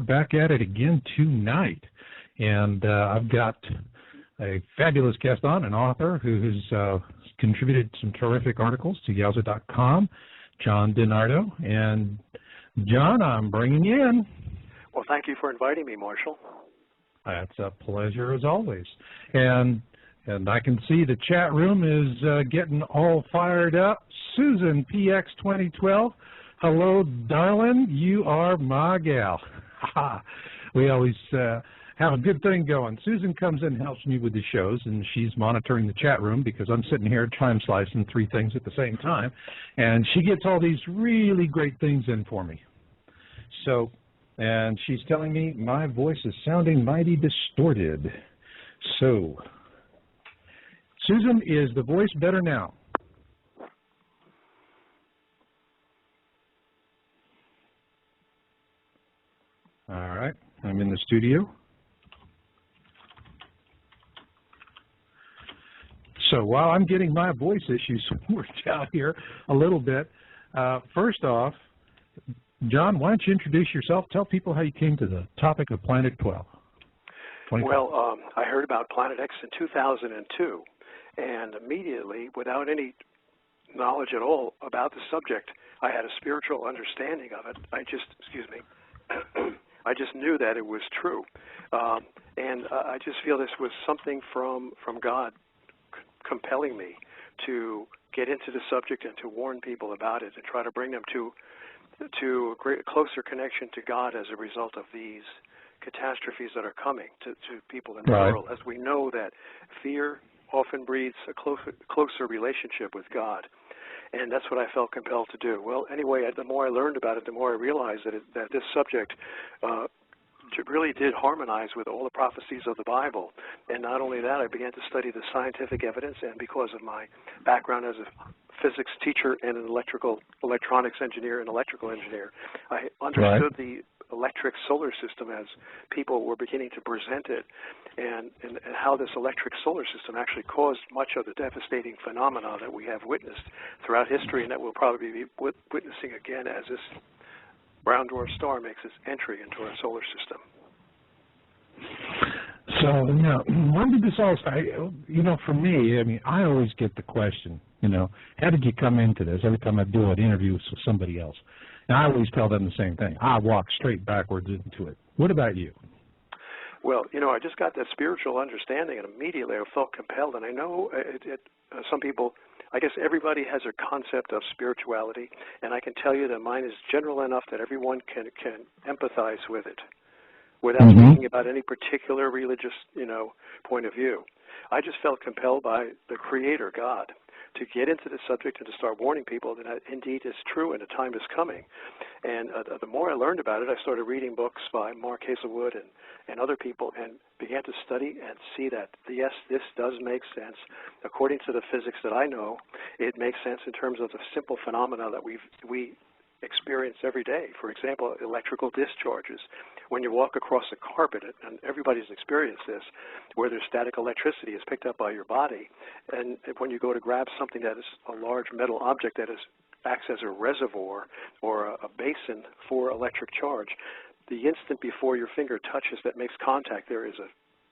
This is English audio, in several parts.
back at it again tonight. And I've got a fabulous guest on, an author who has contributed some terrific articles to Yowza.com, John DiNardo. And, John, I'm bringing you in. Well, thank you for inviting me, Marshall. That's a pleasure, as always. And I can see the chat room is getting all fired up. Susan, PX 2012, hello, darling. You are my gal. We always have a good thing going. Susan comes in and helps me with the shows, and she's monitoring the chat room because I'm sitting here time slicing 3 things at the same time, and she gets all these really great things in for me. So, and she's telling me my voice is sounding mighty distorted. So, Susan, is the voice better now? All right, I'm in the studio. So while I'm getting my voice issues worked out here a little bit, first off, John, why don't you introduce yourself? Tell people how you came to the topic of Planet 12. Well, I heard about Planet X in 2002, and immediately, without any knowledge at all about the subject, I had a spiritual understanding of it. I just knew that it was true, and I just feel this was something from God compelling me to get into the subject and to warn people about it and try to bring them to a closer connection to God as a result of these catastrophes that are coming to people in the world. As we know that fear often breeds a closer relationship with God. And that's what I felt compelled to do. Well, anyway, the more I learned about it, the more I realized that this subject really did harmonize with all the prophecies of the Bible. And not only that, I began to study the scientific evidence, and because of my background as a physics teacher and an electronics engineer and electrical engineer, I understood the electric solar system as people were beginning to present it, and how this electric solar system actually caused much of the devastating phenomena that we have witnessed throughout history, and that we'll probably be witnessing again as this brown dwarf star makes its entry into our solar system. So, when did this all start? For me, I mean, I always get the question, how did you come into this? Every time I do an interview with somebody else. And I always tell them the same thing. I walk straight backwards into it. What about you? Well, I just got that spiritual understanding, and immediately I felt compelled. And I know some people, I guess everybody has a concept of spirituality, and I can tell you that mine is general enough that everyone can empathize with it without speaking about any particular religious, point of view. I just felt compelled by the Creator, God, to get into the subject and to start warning people that indeed it's true and a time is coming. And the more I learned about it, I started reading books by Mark Hazelwood and other people, and began to study and see that, yes, this does make sense. According to the physics that I know, it makes sense in terms of the simple phenomena that we experience every day. For example, electrical discharges. When you walk across a carpet, and everybody's experienced this, where there's static electricity is picked up by your body, and when you go to grab something that is a large metal object that acts as a reservoir or a basin for electric charge, the instant before your finger touches that makes contact, there is a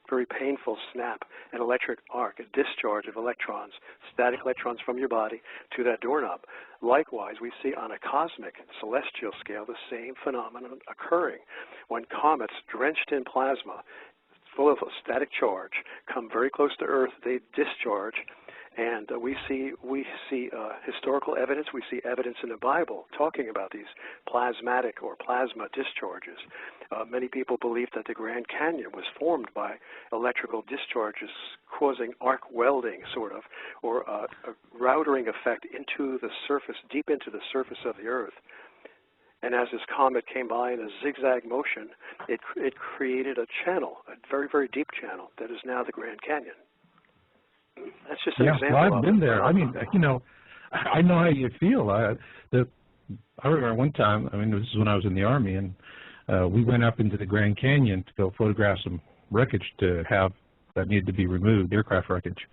very painful snap, an electric arc, a discharge of electrons, static electrons from your body to that doorknob. Likewise, we see on a cosmic, celestial scale the same phenomenon occurring when comets drenched in plasma, full of static charge, come very close to Earth, they discharge, and we see historical evidence, we see evidence in the Bible talking about these plasmatic or plasma discharges. Many people believe that the Grand Canyon was formed by electrical discharges causing arc welding, sort of, or a routering effect into the surface, deep into the surface of the Earth. And as this comet came by in a zigzag motion, it created a channel, a very, very deep channel that is now the Grand Canyon. That's just an example. Well, I've been there. I mean, I know how you feel. I remember one time, this is when I was in the Army, and we went up into the Grand Canyon to go photograph some wreckage that needed to be removed, aircraft wreckage.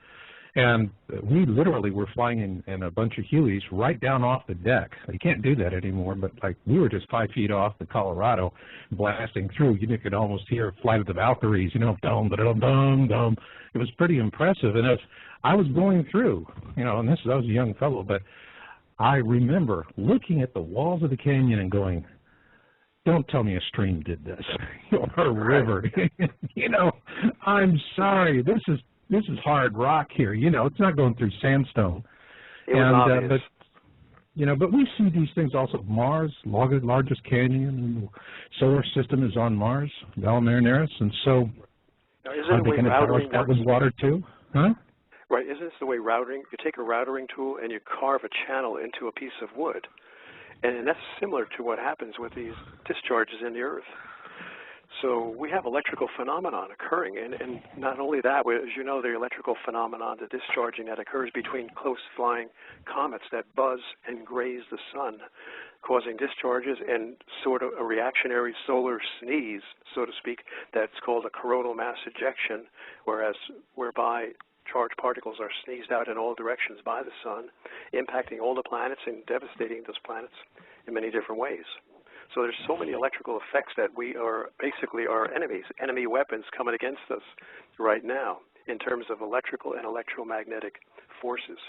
And we literally were flying in a bunch of Hueys right down off the deck. You can't do that anymore, but like we were just 5 feet off the Colorado blasting through. You could almost hear Flight of the Valkyries, you know, dum, dum, dum, dum. It was pretty impressive. And as I was going through, you know, and I was a young fellow, but I remember looking at the walls of the canyon and going, don't tell me a stream did this, or a river. You know, I'm sorry, this is hard rock here. You know, it's not going through sandstone. But you know, but we see these things also. Mars, largest canyon in the solar system is on Mars, Valles Marineris, and so now, isn't the way routing that was water too? Huh? Right. Isn't this the way routing? You take a routering tool and you carve a channel into a piece of wood, and that's similar to what happens with these discharges in the Earth. So we have electrical phenomenon occurring, and not only that, as you know, the electrical phenomenon, the discharging that occurs between close-flying comets that buzz and graze the sun, causing discharges and sort of a reactionary solar sneeze, so to speak, that's called a coronal mass ejection, whereby charged particles are sneezed out in all directions by the sun, impacting all the planets and devastating those planets in many different ways. So there's so many electrical effects that we are basically our enemies, enemy weapons coming against us right now in terms of electrical and electromagnetic forces.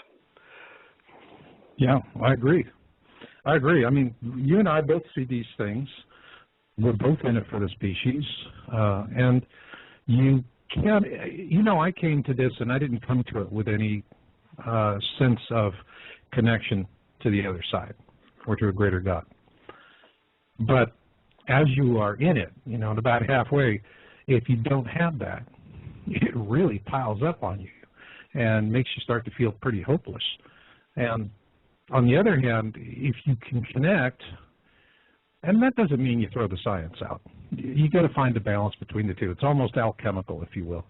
Yeah, I agree. I mean, you and I both see these things. We're both in it for the species. And you can't, you know, I came to this and I didn't come to it with any sense of connection to the other side or to a greater God. But as you are in it, you know, about halfway, if you don't have that, it really piles up on you and makes you start to feel pretty hopeless. And on the other hand, if you can connect, and that doesn't mean you throw the science out. You got to find a balance between the two. It's almost alchemical, if you will.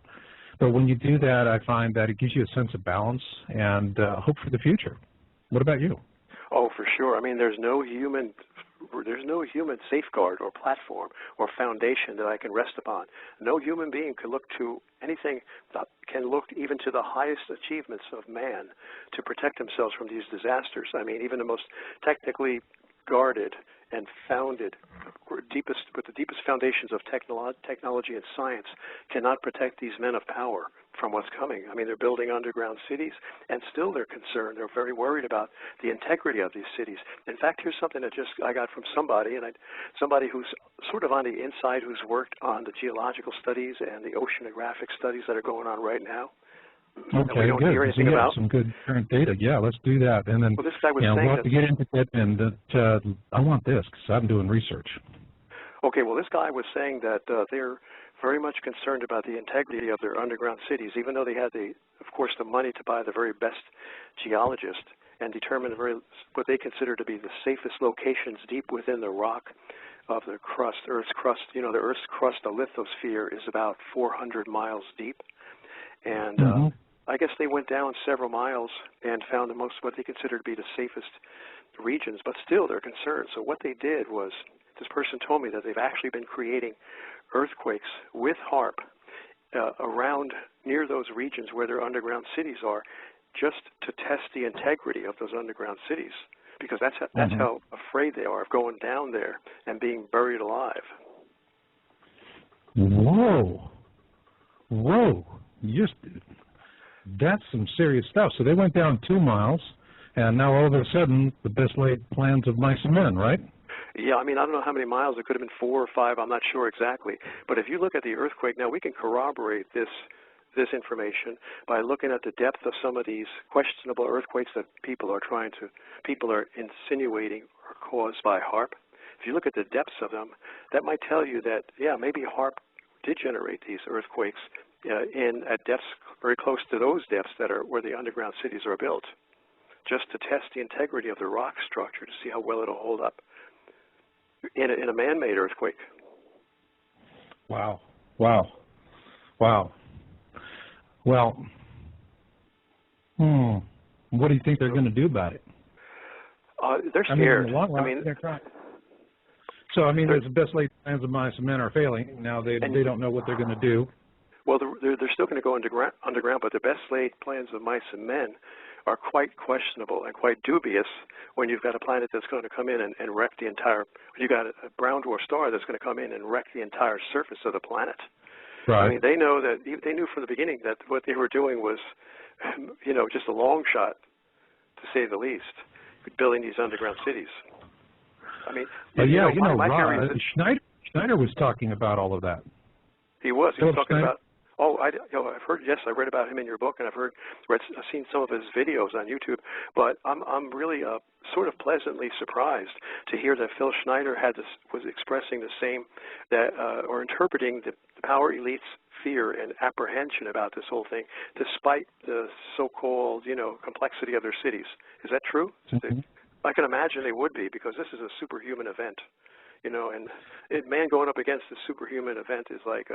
But when you do that, I find that it gives you a sense of balance and hope for the future. What about you? Oh, for sure. I mean, there's no human safeguard or platform or foundation that I can rest upon. No human being can look to anything that can look even to the highest achievements of man to protect themselves from these disasters. I mean, even the most technically guarded and founded, with the deepest foundations of technology and science cannot protect these men of power from what's coming. I mean, they're building underground cities, and still they're concerned. They're very worried about the integrity of these cities. In fact, here's something that I got from somebody, somebody who's sort of on the inside, who's worked on the geological studies and the oceanographic studies that are going on right now. Okay, we don't good. hear anything So about. some good current data. Yeah, let's do that. And then well, this guy was saying we'll have to get into that. And I want this because I'm doing research. Okay, well, this guy was saying that they're very much concerned about the integrity of their underground cities, even though they had, of course, the money to buy the very best geologists and determine what they consider to be the safest locations deep within the rock of the crust, Earth's crust. You know, the Earth's crust, the lithosphere, is about 400 miles deep. And I guess they went down several miles and found what they consider to be the safest regions, but still they're concerned. So what they did was, this person told me that they've actually been creating earthquakes with HAARP around near those regions where their underground cities are, just to test the integrity of those underground cities, because that's how afraid they are of going down there and being buried alive. Whoa. That's some serious stuff. So they went down 2 miles, and now all of a sudden, the best laid plans of mice and men, right? Yeah, I mean, I don't know how many miles. It could have been 4 or 5. I'm not sure exactly. But if you look at the earthquake, now we can corroborate this information by looking at the depth of some of these questionable earthquakes that people are insinuating are caused by HAARP. If you look at the depths of them, that might tell you that, yeah, maybe HAARP did generate these earthquakes at depths very close to those depths that are where the underground cities are built, just to test the integrity of the rock structure to see how well it'll hold up in a man-made earthquake. Wow. Well, what do you think they're going to do about it? They're scared. In the long run, they're trying. So, there's the best laid plans of mice and men are failing. Now they don't know what they're going to do. Well, they're still going to go underground, but the best laid plans of mice and men are quite questionable and quite dubious when you've got a planet that's going to come in and wreck the entire, you've got a brown dwarf star that's going to come in and wreck the entire surface of the planet. Right. I mean, they knew from the beginning that what they were doing was, just a long shot, to say the least, building these underground cities. I mean, my theory is that Schneider was talking about all of that. He was talking Schneider? about. Oh, I've heard. Yes, I read about him in your book, and I've seen some of his videos on YouTube. But I'm really sort of pleasantly surprised to hear that Phil Schneider was expressing the same or interpreting the power elites' fear and apprehension about this whole thing, despite the so-called complexity of their cities. Is that true? Mm-hmm. I can imagine they would be, because this is a superhuman event, and man going up against a superhuman event is like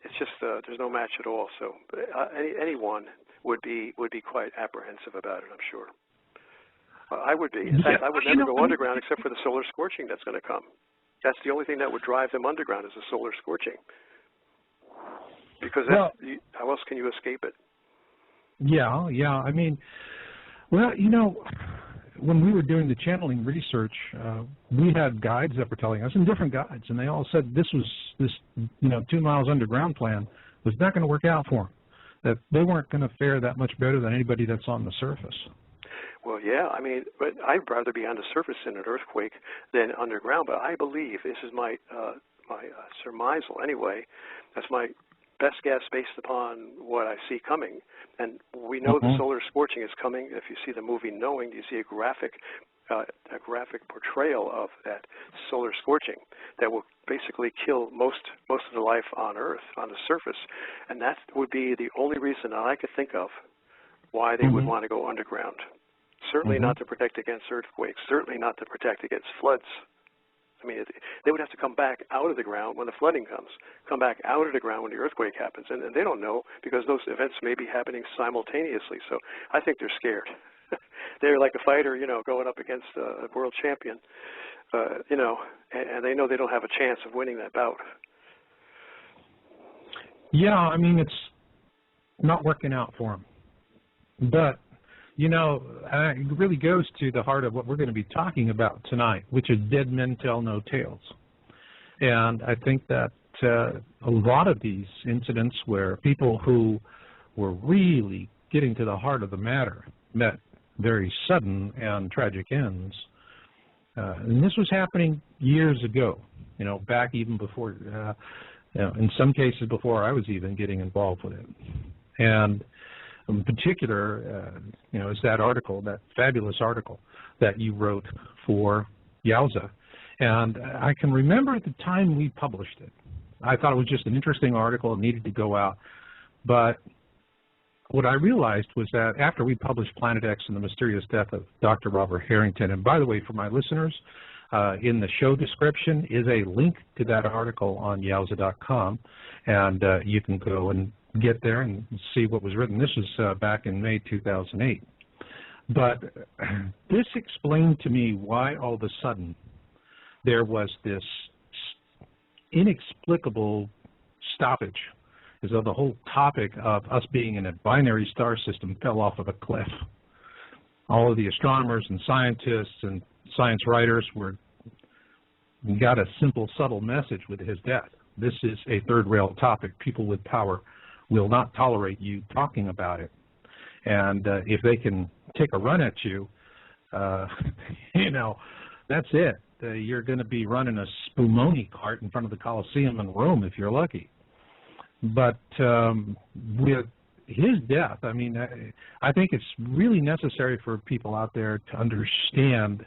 it's just there's no match at all. So anyone would be quite apprehensive about it, I'm sure. I would be. In fact, I would never go underground except for the solar scorching that's going to come. That's the only thing that would drive them underground, is the solar scorching. Because how else can you escape it? Yeah. I mean, when we were doing the channeling research, we had guides that were telling us, and different guides, and they all said this 2 miles underground plan was not going to work out for them, that they weren't going to fare that much better than anybody that's on the surface. Well, yeah, I mean, but I'd rather be on the surface in an earthquake than underground, but I believe, this is my surmisal anyway, that's my best guess based upon what I see coming. And we know the solar scorching is coming. If you see the movie Knowing, you see a graphic portrayal of that solar scorching that will basically kill most of the life on Earth, on the surface. And that would be the only reason that I could think of why they would want to go underground. Certainly not to protect against earthquakes, certainly not to protect against floods. I mean, they would have to come back out of the ground when the flooding comes, come back out of the ground when the earthquake happens. And they don't know, because those events may be happening simultaneously. So I think they're scared. They're like a fighter, going up against a world champion, and they know they don't have a chance of winning that bout. Yeah, I mean, it's not working out for them. But it really goes to the heart of what we're going to be talking about tonight, which is dead men tell no tales. And I think that a lot of these incidents where people who were really getting to the heart of the matter met very sudden and tragic ends. And this was happening years ago, back even before, in some cases before I was even getting involved with it. And in particular, is that article, that fabulous article that you wrote for Yowza. And I can remember at the time we published it, I thought it was just an interesting article. It needed to go out. But what I realized was that after we published Planet X and the Mysterious Death of Dr. Robert Harrington, and by the way, for my listeners, in the show description is a link to that article on Yowza.com, and you can go and get there and see what was written. This was back in May 2008. But this explained to me why all of a sudden there was this inexplicable stoppage, as though the whole topic of us being in a binary star system fell off of a cliff. All of the astronomers and scientists and science writers got a simple, subtle message with his death. This is a third-rail topic. People with power will not tolerate you talking about it. And if they can take a run at you, that's it. You're going to be running a spumoni cart in front of the Colosseum in Rome if you're lucky. But with his death, I mean, I think it's really necessary for people out there to understand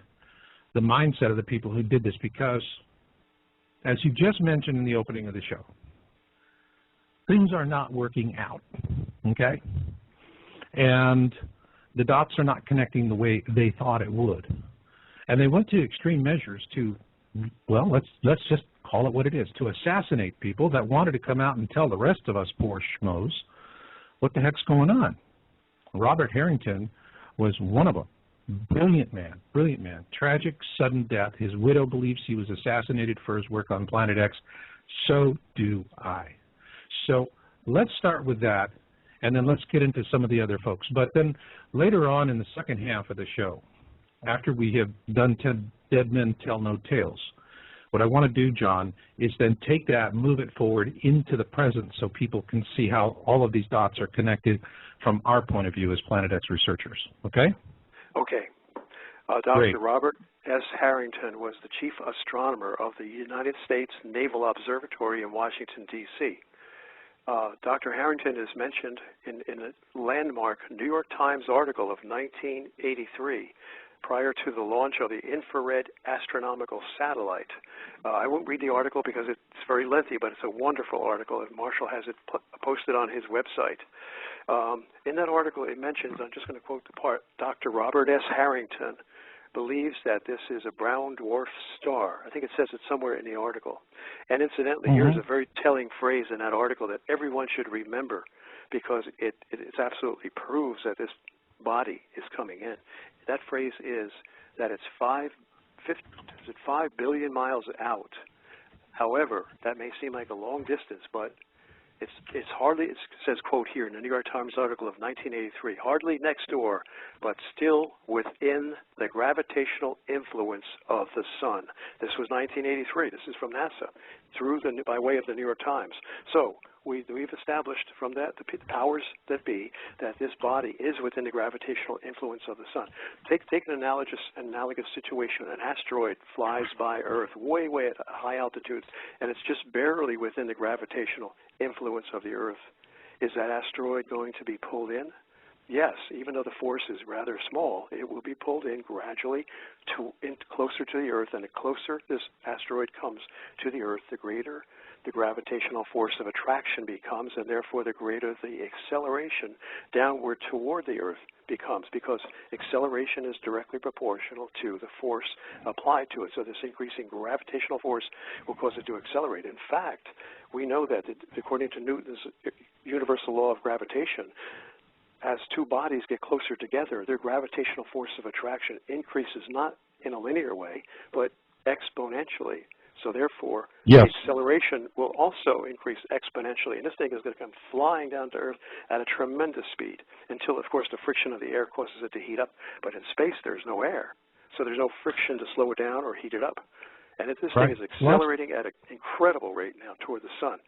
the mindset of the people who did this, because, as you just mentioned in the opening of the show, things are not working out, okay? And the dots are not connecting the way they thought it would. And they went to extreme measures to, well, let's just call it what it is, to assassinate people that wanted to come out and tell the rest of us poor schmoes what the heck's going on. Robert Harrington was one of them. Brilliant man. Tragic, sudden death. His widow believes he was assassinated for his work on Planet X. So do I. So let's start with that, and then let's get into some of the other folks. But then later on in the second half of the show, after we have done Dead Men Tell No Tales, what I want to do, John, is then take that, move it forward into the present so people can see how all of these dots are connected from our point of view as Planet X researchers. Okay? Okay. Dr. Robert S. Harrington was the chief astronomer of the United States Naval Observatory in Washington, D.C. Dr. Harrington is mentioned in a landmark New York Times article of 1983, prior to the launch of the infrared astronomical satellite. I won't read the article because it's very lengthy, but it's a wonderful article, and Marshall has it posted on his website. In that article, it mentions, I'm just going to quote the part, Dr. Robert S. Harrington believes that this is a brown dwarf star. I think it says it somewhere in the article. And incidentally, here's a very telling phrase in that article that everyone should remember, because it absolutely proves that this body is coming in. That phrase is that it's 5 billion miles out. However, that may seem like a long distance, but it's hardly, it says, quote here in the New York Times article of 1983, hardly next door, but still within the gravitational influence of the sun. This was 1983. This is from NASA, by way of the New York Times. So we've established from that, the powers that be, that this body is within the gravitational influence of the sun. Take an analogous situation. An asteroid flies by Earth way, way at high altitudes, and it's just barely within the gravitational influence of the Earth. Is that asteroid going to be pulled in? Yes, even though the force is rather small, it will be pulled in gradually closer to the Earth, and the closer this asteroid comes to the Earth, the greater the gravitational force of attraction becomes, and therefore the greater the acceleration downward toward the Earth becomes, because acceleration is directly proportional to the force applied to it. So this increasing gravitational force will cause it to accelerate. In fact, we know that according to Newton's universal law of gravitation, as two bodies get closer together, their gravitational force of attraction increases not in a linear way, but exponentially. So therefore, the acceleration will also increase exponentially. And this thing is going to come flying down to Earth at a tremendous speed until, of course, the friction of the air causes it to heat up. But in space, there's no air. So there's no friction to slow it down or heat it up. And this thing is accelerating at an incredible rate now toward the sun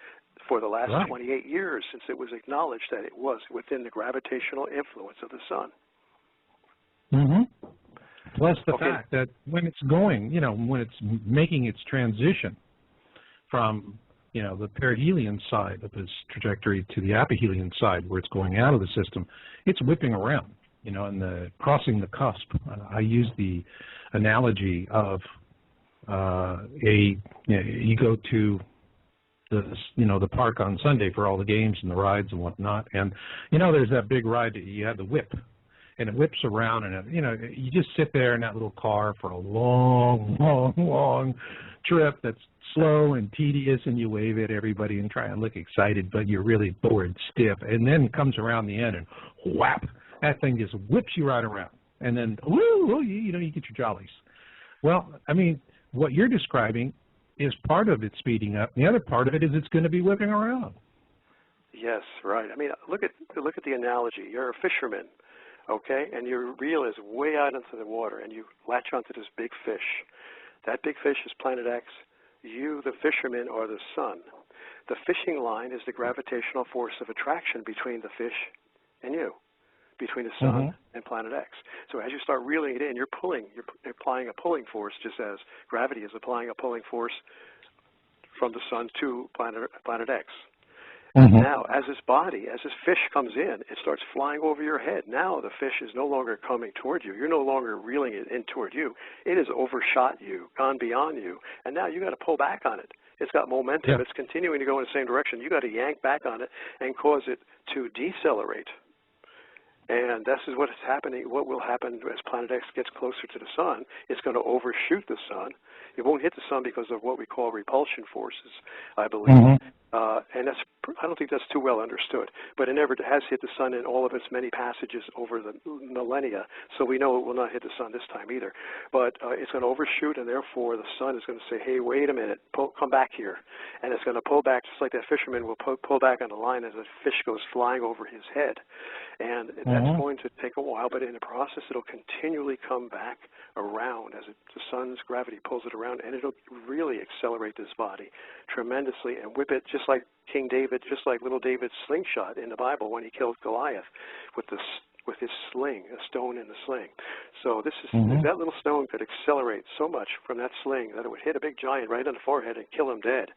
for the last 28 years, since it was acknowledged that it was within the gravitational influence of the sun. Plus the fact that when it's going, when it's making its transition from, the perihelion side of this trajectory to the aphelion side, where it's going out of the system, it's whipping around, and crossing the cusp. I use the analogy of you go to the park on Sunday for all the games and the rides and whatnot, and there's that big ride that you have the whip. And it whips around, and you just sit there in that little car for a long, long, long trip that's slow and tedious, and you wave at everybody and try and look excited, but you're really bored stiff. And then comes around the end, and whap, that thing just whips you right around. And then, you get your jollies. Well, I mean, what you're describing is part of it speeding up. The other part of it is it's going to be whipping around. Yes, right. I mean, look at the analogy. You're a fisherman. Okay, and your reel is way out into the water, and you latch onto this big fish. That big fish is Planet X. You, the fisherman, are the sun. The fishing line is the gravitational force of attraction between the fish and you, between the sun and Planet X. So as you start reeling it in, you're applying a pulling force, just as gravity is applying a pulling force from the sun to Planet X. Now, as this fish comes in, it starts flying over your head. Now the fish is no longer coming toward you. You're no longer reeling it in toward you. It has overshot you, gone beyond you, and now you got to pull back on it. It's got momentum. It's continuing to go in the same direction. You got to yank back on it and cause it to decelerate. And this is what is happening. What will happen as Planet X gets closer to the sun? It's going to overshoot the sun. It won't hit the sun because of what we call repulsion forces, I believe. And I don't think that's too well understood, but it never has hit the sun in all of its many passages over the millennia, so we know it will not hit the sun this time either. But it's going to overshoot, and therefore the sun is going to say, hey, wait a minute, come back here. And it's going to pull back just like that fisherman will pull back on the line as a fish goes flying over his head. And that's going to take a while, but in the process it'll continually come back around as the sun's gravity pulls it around, and it'll really accelerate this body tremendously and whip it just like King David, just like little David's slingshot in the Bible when he killed Goliath with his sling, a stone in the sling. So this is that little stone could accelerate so much from that sling that it would hit a big giant right on the forehead and kill him dead.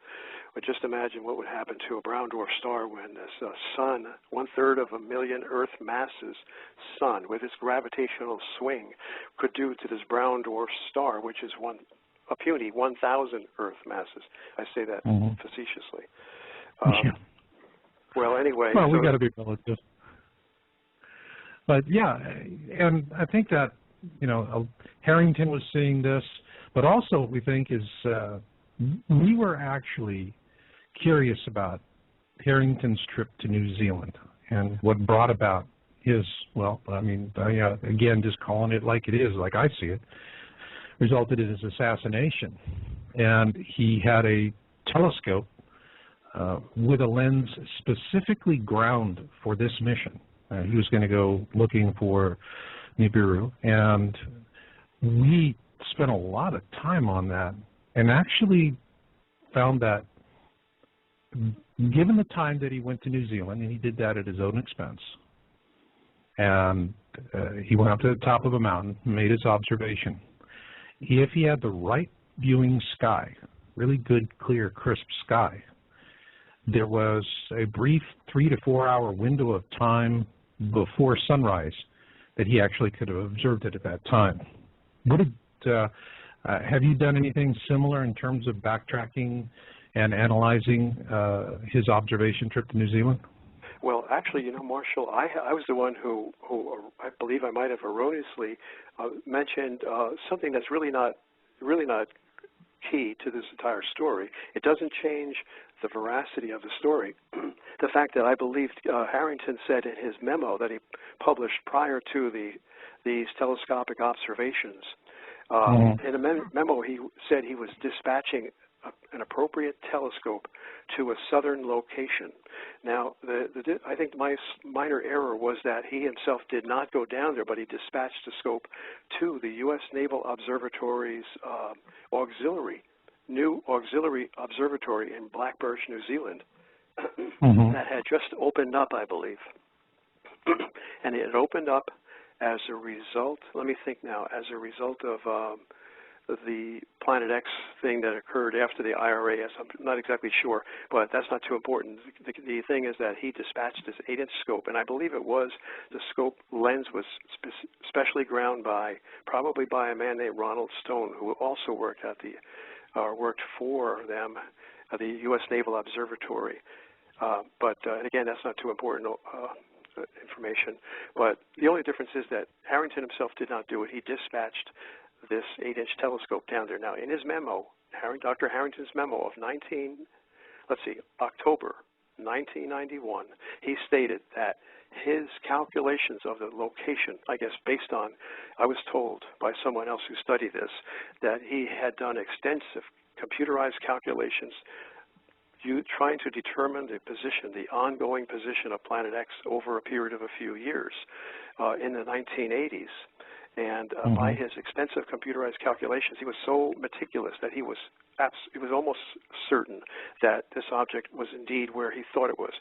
But just imagine what would happen to a brown dwarf star when this sun, 1/3 of a million Earth masses sun, with its gravitational swing, could do to this brown dwarf star, which is a puny 1,000 Earth masses. I say that facetiously. Well, anyway. Well, we got to be relative. But yeah, and I think that Harrington was seeing this, but also what we think is we were actually curious about Harrington's trip to New Zealand and what brought about his, again, just calling it like it is, like I see it, resulted in his assassination. And he had a telescope with a lens specifically ground for this mission. He was going to go looking for Nibiru, and we spent a lot of time on that and actually found that given the time that he went to New Zealand, and he did that at his own expense, and he went up to the top of a mountain, made his observation. If he had the right viewing sky, really good, clear, crisp sky, there was a brief 3 to 4 hour window of time before sunrise that he actually could have observed it at that time. Have you done anything similar in terms of backtracking and analyzing his observation trip to New Zealand? Well, actually, Marshall, I was the one who I believe I might have erroneously mentioned something that's really not key to this entire story. It doesn't change the veracity of the story. The fact that I believe Harrington said in his memo that he published prior to these telescopic observations, in a memo he said he was dispatching an appropriate telescope to a southern location. Now, I think my minor error was that he himself did not go down there, but he dispatched a scope to the U.S. Naval Observatory's new auxiliary observatory in Blackbirch, New Zealand, that had just opened up, I believe. And it opened up as a result, let me think now, as a result of the Planet X thing that occurred after the IRAS. I'm not exactly sure, but that's not too important. The thing is that he dispatched this 8-inch scope, and I believe it was the scope lens was specially ground probably by a man named Ronald Stone, who also worked worked for them at the U.S. Naval Observatory. But again, that's not too important information. But the only difference is that Harrington himself did not do it. He dispatched this 8-inch telescope down there. Now, in his memo, Dr. Harrington's memo of October 1991, he stated that his calculations of the location, I guess based on, I was told by someone else who studied this, that he had done extensive computerized calculations trying to determine the ongoing position of Planet X over a period of a few years in the 1980s. And by his extensive computerized calculations, he was so meticulous that he was almost certain that this object was indeed where he thought it was,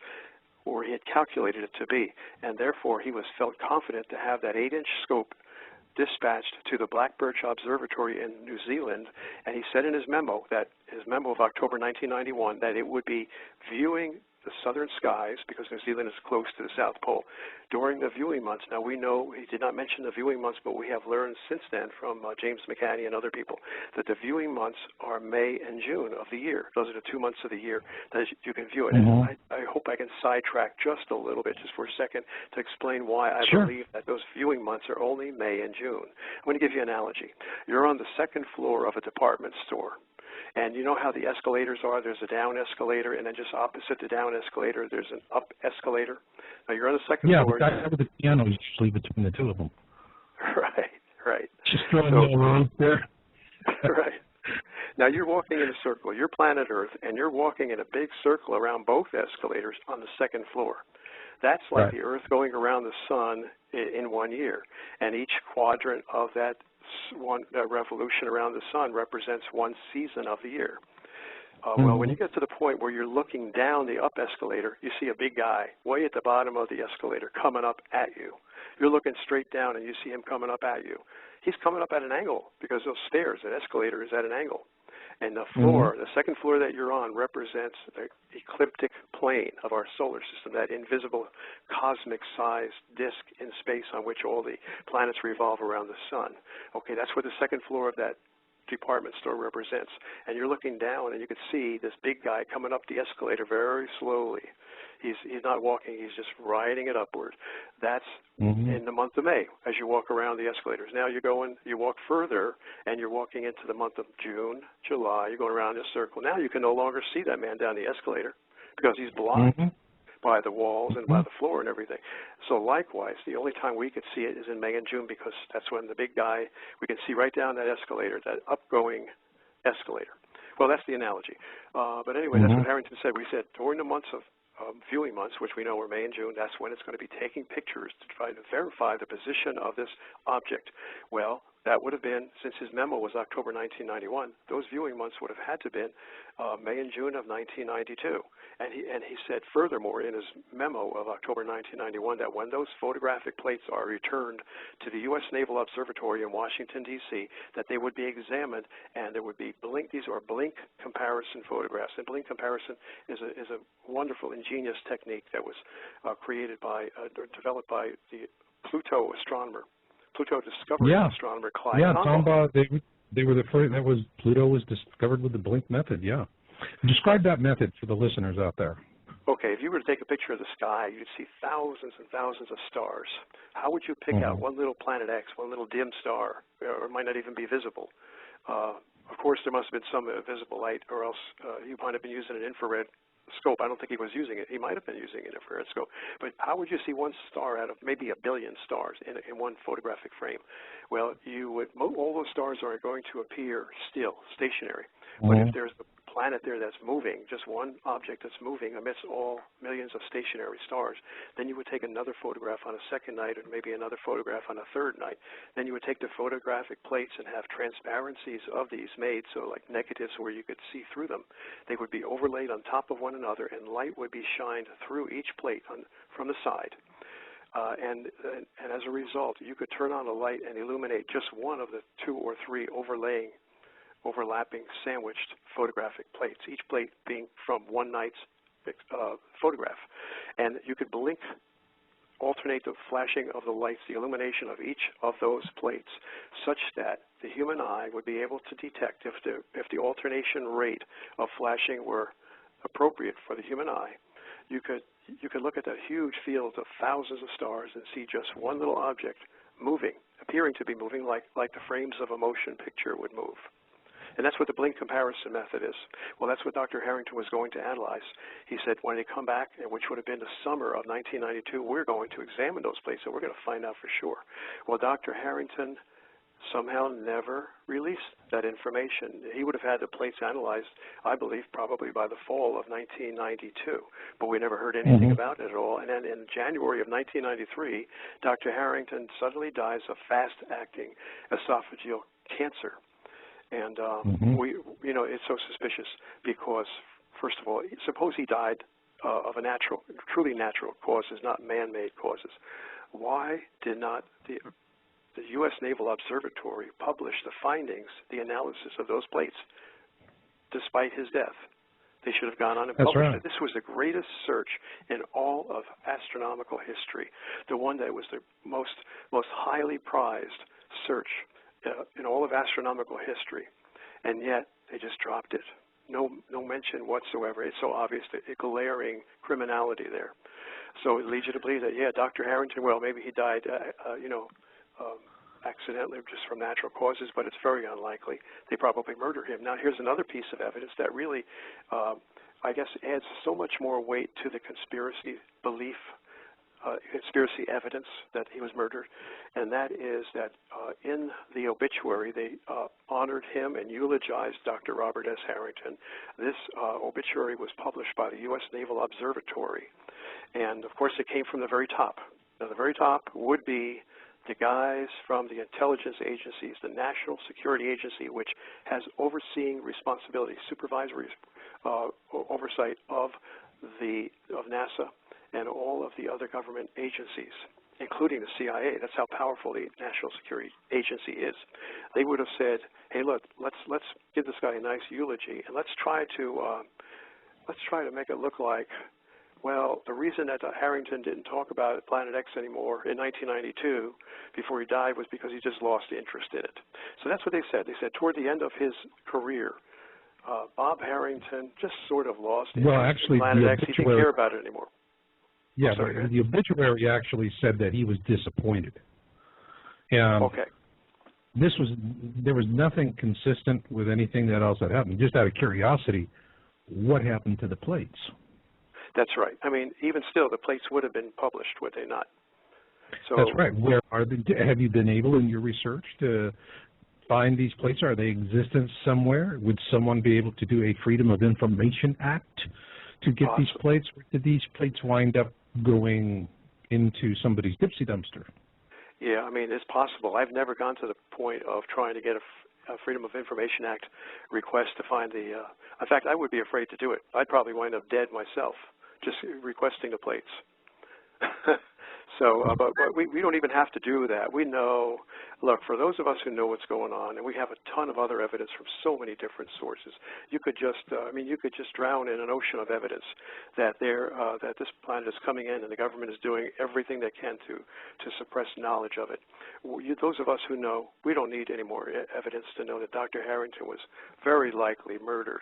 or he had calculated it to be. And therefore, he felt confident to have that 8-inch scope dispatched to the Blackbirch Observatory in New Zealand. And he said in his memo of October 1991, that it would be viewing the southern skies, because New Zealand is close to the South Pole, during the viewing months. Now, we know he did not mention the viewing months, but we have learned since then from James McCanny and other people that the viewing months are May and June of the year. Those are the 2 months of the year that you can view it. And I hope I can sidetrack just a little bit, just for a second, to explain why I believe that those viewing months are only May and June. I'm going to give you an analogy. You're on the second floor of a department store, And you know how the escalators are? There's a down escalator, and then just opposite the down escalator, there's an up escalator. Now, you're on the second floor. Yeah, the guy with the piano is usually between the two of them. Right. Just throwing a little there. Right. Now, you're walking in a circle. You're planet Earth, and you're walking in a big circle around both escalators on the second floor. That's like the Earth going around the sun in 1 year. And each quadrant of that one revolution around the sun represents one season of the year. Well, when you get to the point where you're looking down the up escalator, you see a big guy way at the bottom of the escalator coming up at you. You're looking straight down, and you see him coming up at you. He's coming up at an angle because those stairs, that escalator is at an angle. And the floor, the second floor that you're on, represents the ecliptic plane of our solar system, that invisible cosmic-sized disk in space on which all the planets revolve around the sun. Okay, that's what the second floor of that department store represents. And you're looking down, and you can see this big guy coming up the escalator very slowly. He's not walking, he's just riding it upward. That's in the month of May as you walk around the escalators. Now you walk further, and you're walking into the month of June, July. You're going around this circle. Now you can no longer see that man down the escalator because he's blocked by the walls and by the floor and everything. So likewise, the only time we could see it is in May and June because that's when the big guy, we can see right down that escalator, that upgoing escalator. Well, that's the analogy. But anyway, that's what Harrington said. We said during the months of viewing months, which we know are May and June, that's when it's going to be taking pictures to try to verify the position of this object. Well, that would have been, since his memo was October 1991, those viewing months would have had to have been May and June of 1992. And he said furthermore in his memo of October 1991 that when those photographic plates are returned to the U.S. Naval Observatory in Washington, D.C., that they would be examined and there would be blink comparison photographs. And blink comparison is a wonderful, ingenious technique that was created by, developed by the Pluto astronomer. Pluto discovered astronomer Clyde Tombaugh. They were the first. That was Pluto was discovered with the blink method. Yeah, describe that method for the listeners out there. Okay, if you were to take a picture of the sky, you'd see thousands and thousands of stars. How would you pick out one little planet X, one little dim star, or it might not even be visible? Of course, there must have been some visible light, or else you might have been using an infrared scope. I don't think he was using it. He might have been using an infrared scope. But how would you see one star out of maybe a billion stars in one photographic frame? Well, all those stars are going to appear still, stationary. But if there's a planet there that's moving, just one object that's moving amidst all millions of stationary stars, then you would take another photograph on a second night and maybe another photograph on a third night. Then you would take the photographic plates and have transparencies of these made, so like negatives where you could see through them. They would be overlaid on top of one another, and light would be shined through each plate from the side. And as a result, you could turn on a light and illuminate just one of the two or three overlapping, sandwiched photographic plates, each plate being from one night's photograph. And you could alternate the flashing of the lights, the illumination of each of those plates, such that the human eye would be able to detect if the alternation rate of flashing were appropriate for the human eye. You could look at that huge field of thousands of stars and see just one little object moving, appearing to be moving like the frames of a motion picture would move. And that's what the blink comparison method is. Well, that's what Dr. Harrington was going to analyze. He said when they come back, which would have been the summer of 1992, we're going to examine those plates, and we're going to find out for sure. Well, Dr. Harrington somehow never released that information. He would have had the plates analyzed, I believe, probably by the fall of 1992, but we never heard anything about it at all. And then in January of 1993, Dr. Harrington suddenly dies of fast-acting esophageal cancer. And it's so suspicious because, first of all, suppose he died of a truly natural causes, not man-made causes. Why did not the U.S. Naval Observatory publish the findings, the analysis of those plates, despite his death? They should have gone on and published it. This was the greatest search in all of astronomical history, the one that was the most highly prized search in all of astronomical history, and yet they just dropped it. No mention whatsoever. It's so obvious, the glaring criminality there. So it leads you to believe that, Dr. Harrington, well, maybe he died, accidentally or just from natural causes, but it's very unlikely. They probably murdered him. Now, here's another piece of evidence that really, I guess, adds so much more weight to the conspiracy belief, conspiracy evidence that he was murdered, and that is that in the obituary they honored him and eulogized Dr. Robert S. Harrington. This obituary was published by the U.S. Naval Observatory, and of course it came from the very top. Now, the very top would be the guys from the intelligence agencies, the National Security Agency, which has overseeing responsibility, supervisory oversight of NASA and all of the other government agencies, including the CIA. That's how powerful the National Security Agency is. They would have said, "Hey, look, let's give this guy a nice eulogy, and let's try to make it look like, well, the reason that Harrington didn't talk about Planet X anymore in 1992 before he died was because he just lost interest in it." So that's what they said. They said toward the end of his career, Bob Harrington just sort of lost interest in Planet X. He didn't care about it anymore. Yeah, the obituary actually said that he was disappointed. And okay. There was nothing consistent with anything that else that happened. Just out of curiosity, what happened to the plates? That's right. I mean, even still, the plates would have been published, would they not? So, that's right. Where are they? Have you been able in your research to find these plates? Are they existent somewhere? Would someone be able to do a Freedom of Information Act to get these plates? Or did these plates wind up going into somebody's Dipsy dumpster? Yeah, I mean, it's possible. I've never gone to the point of trying to get a Freedom of Information Act request to find the in fact, I would be afraid to do it. I'd probably wind up dead myself just requesting the plates. So, but we don't even have to do that. We know, look, for those of us who know what's going on, and we have a ton of other evidence from so many different sources, you could just, you could just drown in an ocean of evidence that that this planet is coming in and the government is doing everything they can to suppress knowledge of it. Those of us who know, we don't need any more evidence to know that Dr. Harrington was very likely murdered.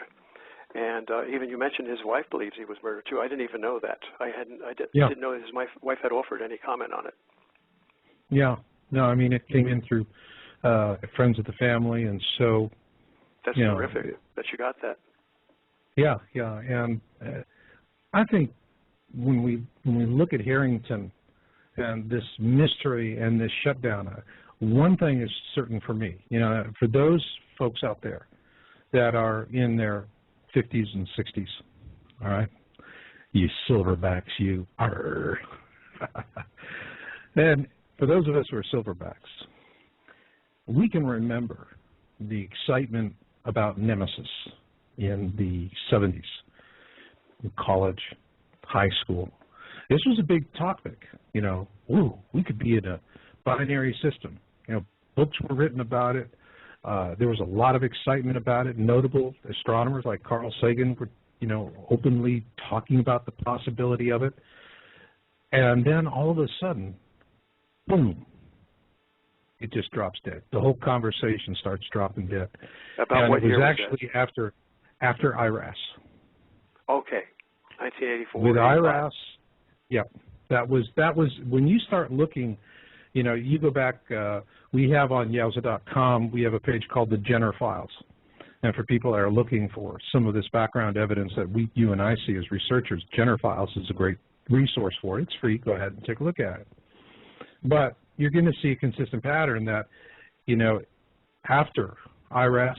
And even you mentioned his wife believes he was murdered too. I didn't even know that. I didn't know that his wife had offered any comment on it. Yeah. No, I mean, it came in through friends of the family, and so. That's terrific that you got that. Yeah, yeah, and I think when we look at Harrington and this mystery and this shutdown, one thing is certain for me. For those folks out there that are in their 50s and 60s, all right? You silverbacks, you. Arr. And for those of us who are silverbacks, we can remember the excitement about Nemesis in the 70s, in college, high school. This was a big topic, ooh, we could be in a binary system. Books were written about it. There was a lot of excitement about it. Notable astronomers like Carl Sagan were, openly talking about the possibility of it. And then all of a sudden, boom, it just drops dead. The whole conversation starts dropping dead. About what year was that? It was actually after IRAS. Okay, 1984. With IRAS, yeah, that was when you start looking. You go back, we have on Yowza.com, we have a page called the Jenner Files. And for people that are looking for some of this background evidence that you and I see as researchers, Jenner Files is a great resource for it. It's free. Go ahead and take a look at it. But you're going to see a consistent pattern that, after IRAS,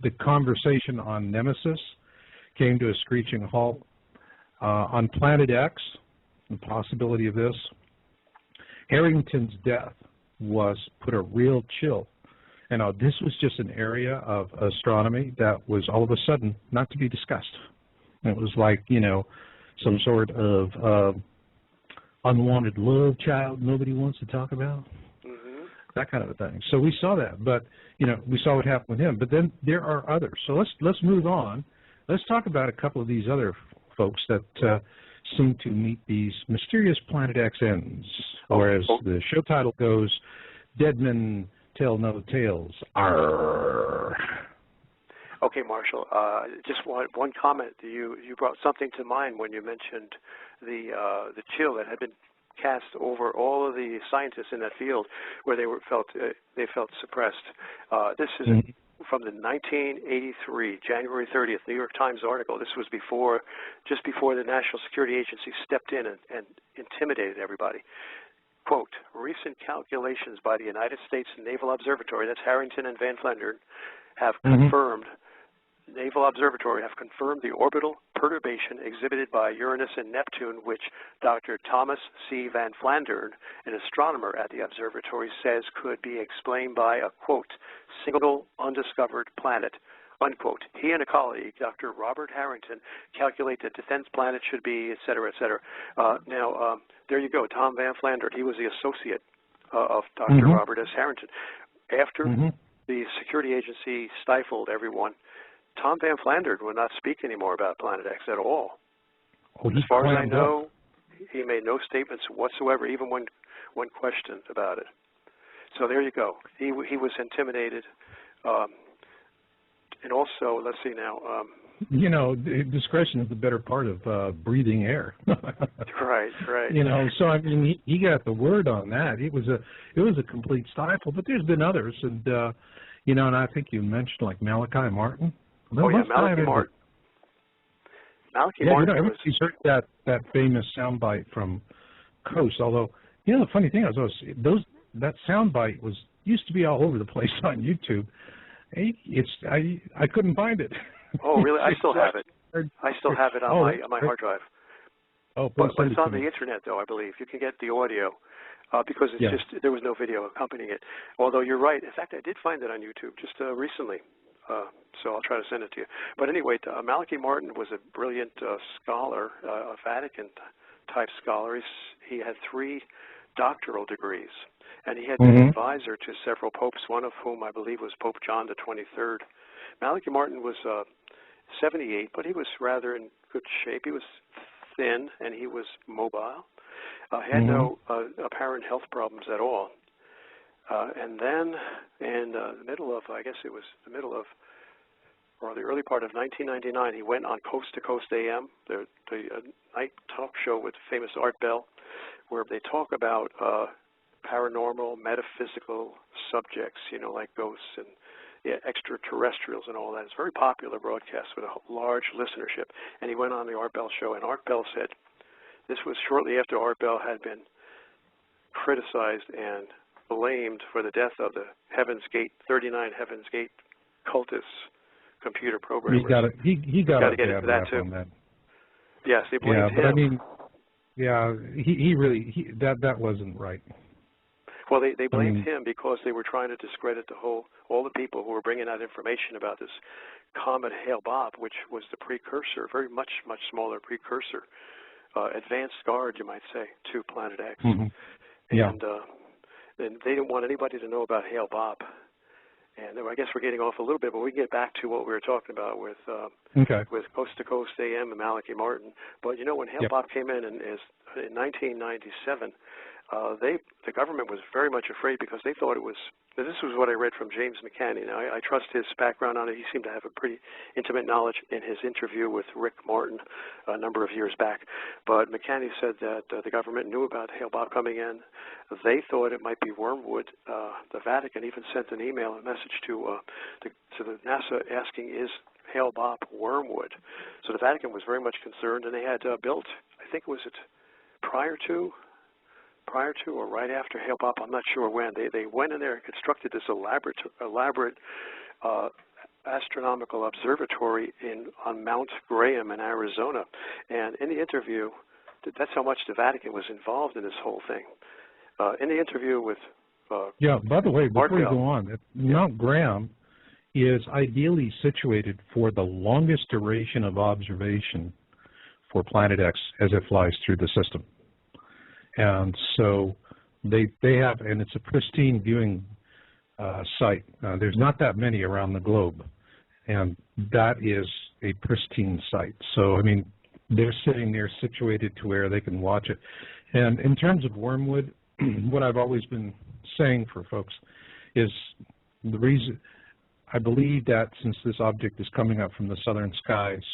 the conversation on Nemesis came to a screeching halt. On Planet X, the possibility of this, Harrington's death put a real chill. And this was just an area of astronomy that was all of a sudden not to be discussed. And it was like, some sort of unwanted love child nobody wants to talk about, that kind of a thing. So we saw that, but, we saw what happened with him. But then there are others. So let's move on. Let's talk about a couple of these other folks that seem to meet these mysterious Planet X ends, or as the show title goes, Dead Men Tell No Tales. Arr. Okay, Marshall. Just one comment. You brought something to mind when you mentioned the chill that had been cast over all of the scientists in that field where they felt suppressed. This is from the 1983, January 30th, New York Times article. This was just before the National Security Agency stepped in and intimidated everybody. Quote, recent calculations by the United States Naval Observatory, that's Harrington and Van Flandern, have confirmed the orbital perturbation exhibited by Uranus and Neptune, which Dr. Thomas C. Van Flandern, an astronomer at the observatory, says could be explained by a, quote, single undiscovered planet, unquote. He and a colleague, Dr. Robert Harrington, calculate that the 10th planet should be, et cetera, et cetera. Now, there you go, Tom Van Flandern. He was the associate of Dr. Robert S. Harrington. After the security agency stifled everyone, Tom Van Flandern would not speak anymore about Planet X at all. Oh, as far as I know, he made no statements whatsoever, even when questioned about it. So there you go. He was intimidated. And also, let's see now. You know, discretion is the better part of breathing air. Right. You know, so I mean, he got the word on that. It was a complete stifle. But there's been others, and you know, and I think you mentioned like Malachi Martin. Malachi Martin. Malachi Martin. You know, everybody's heard that famous soundbite from Coast. Although, you know, the funny thing is, that soundbite used to be all over the place on YouTube. I couldn't find it. Oh, really? I still have it. I still have it on my hard drive. Oh, but it's on the internet, though, I believe. You can get the audio because it's just there was no video accompanying it. Although you're right. In fact, I did find it on YouTube just recently. So I'll try to send it to you. But anyway, Malachi Martin was a brilliant scholar, a Vatican-type scholar. He had 3 doctoral degrees, and he had been an advisor to several popes, one of whom I believe was Pope John the 23rd. Malachi Martin was 78, but he was rather in good shape. He was thin, and he was mobile. Had no apparent health problems at all. And then in the middle of, I guess it was the middle of, or the early part of 1999, he went on Coast to Coast AM, the night talk show with famous Art Bell, where they talk about paranormal, metaphysical subjects, you know, like ghosts and extraterrestrials and all that. It's a very popular broadcast with a large listenership. And he went on the Art Bell show, and Art Bell said, this was shortly after Art Bell had been criticized and blamed for the death of the 39 Heaven's Gate cultists, computer programmers. He got to get into that too. On that. Yes, they blamed him. But I mean, he really that wasn't right. Well, they blamed him because they were trying to discredit all the people who were bringing out information about this comet Hale-Bopp, which was the precursor, very much smaller precursor, advanced guard, you might say, to Planet X. And they didn't want anybody to know about Hale-Bopp. And I guess we're getting off a little bit, but we can get back to what we were talking about with Coast to Coast AM and Malachi Martin. But, you know, when Hale-Bopp came in 1997, the government was very much afraid because they thought it was, this was what I read from James McCanny. Now, I trust his background on it. He seemed to have a pretty intimate knowledge in his interview with Rick Martin a number of years back. But McCanny said that the government knew about Hale-Bopp coming in. They thought it might be wormwood. The Vatican even sent an email, a message to the NASA asking, is Hale-Bopp wormwood? So the Vatican was very much concerned, and they had built, I think it prior to or right after Hale-Bopp, I'm not sure when, they went in there and constructed this elaborate astronomical observatory on Mount Graham in Arizona. And in the interview, that's how much the Vatican was involved in this whole thing. In the interview with by the way, before you go on, Mount Graham is ideally situated for the longest duration of observation for Planet X as it flies through the system. And so they have, and it's a pristine viewing site. There's not that many around the globe, and that is a pristine site. So, I mean, they're sitting there situated to where they can watch it. And in terms of wormwood, what I've always been saying for folks is the reason, I believe that since this object is coming up from the southern skies,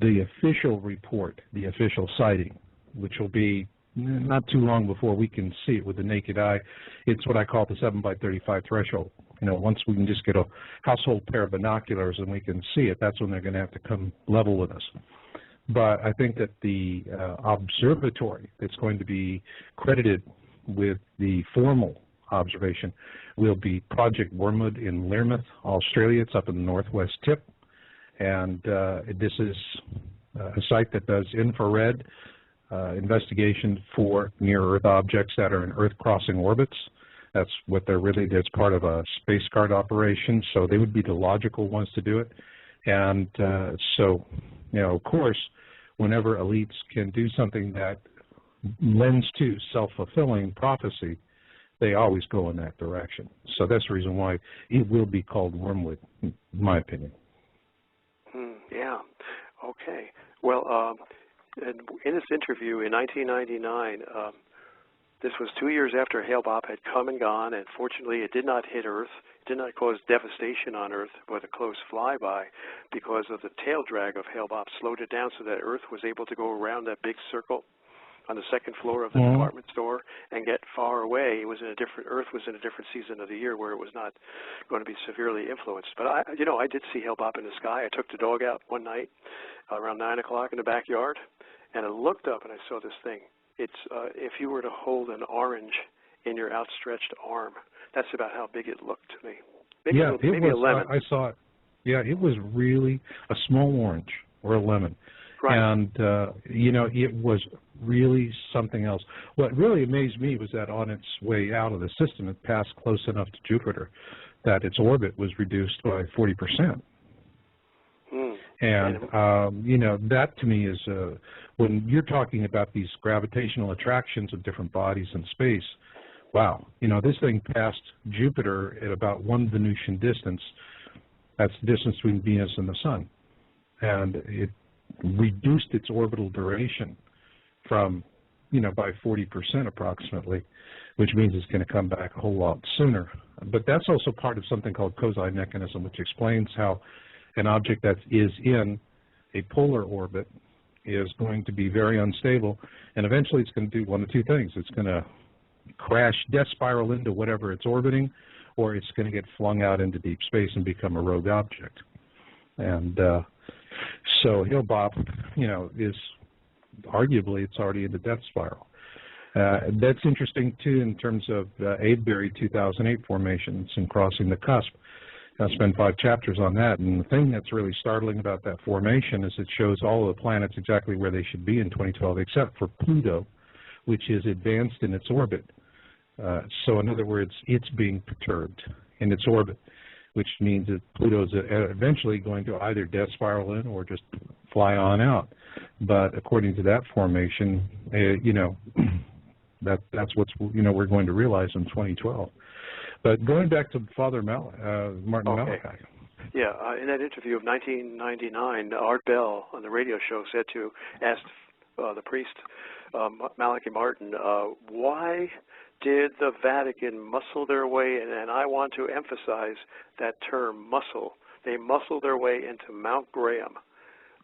the official report, the official sighting, which will be not too long before we can see it with the naked eye. It's what I call the 7 by 35 threshold. You know, once we can just get a household pair of binoculars and we can see it, that's when they're going to have to come level with us. But I think that the observatory that's going to be credited with the formal observation will be Project Wormwood in Learmonth, Australia. It's up in the northwest tip. And this is a site that does infrared investigation for near-Earth objects that are in Earth-crossing orbits. That's what they're really, that's part of a space guard operation, so they would be the logical ones to do it. And so, you know, of course, whenever elites can do something that lends to self-fulfilling prophecy, they always go in that direction. So that's the reason why it will be called Wormwood, in my opinion. Yeah. Okay. Well, in this interview in 1999, this was 2 years after Hale-Bopp had come and gone, and fortunately it did not hit Earth. It did not cause devastation on Earth with a close flyby because of the tail drag of Hale-Bopp slowed it down so that Earth was able to go around that big circle on the second floor of the department store and get far away. It was in a different, Earth was in a different season of the year where it was not going to be severely influenced. But I did see Hale-Bopp in the sky. I took the dog out one night around 9 o'clock in the backyard, and I looked up and I saw this thing. It's if you were to hold an orange in your outstretched arm, that's about how big it looked to me. Maybe maybe a lemon. I saw it. Yeah, it was really a small orange or a lemon. Right. And, you know, it was really something else. What really amazed me was that on its way out of the system, it passed close enough to Jupiter that its orbit was reduced by 40%. And, you know, that to me is, when you're talking about these gravitational attractions of different bodies in space, wow, you know, this thing passed Jupiter at about 1 Venusian distance. That's the distance between Venus and the Sun. And it reduced its orbital duration from, you know, by 40% approximately, which means it's going to come back a whole lot sooner. But that's also part of something called Kozai mechanism, which explains how an object that is in a polar orbit is going to be very unstable, and eventually it's going to do one of two things. It's going to crash, death spiral into whatever it's orbiting, or it's going to get flung out into deep space and become a rogue object. And so Hale-Bopp, you know, is arguably it's already in the death spiral. That's interesting too in terms of Avebury 2008 formations and crossing the cusp. I spent 5 chapters on that, and the thing that's really startling about that formation is it shows all of the planets exactly where they should be in 2012, except for Pluto, which is advanced in its orbit. So in other words, it's being perturbed in its orbit, which means that Pluto's eventually going to either death spiral in or just fly on out. But according to that formation, you know, that's what's, you know, we're going to realize in 2012. But going back to Father Martin Malachi. Yeah, in that interview of 1999, Art Bell on the radio show asked the priest, Malachi Martin, why did the Vatican muscle their way, and I want to emphasize that term, muscle. They muscled their way onto Mount Graham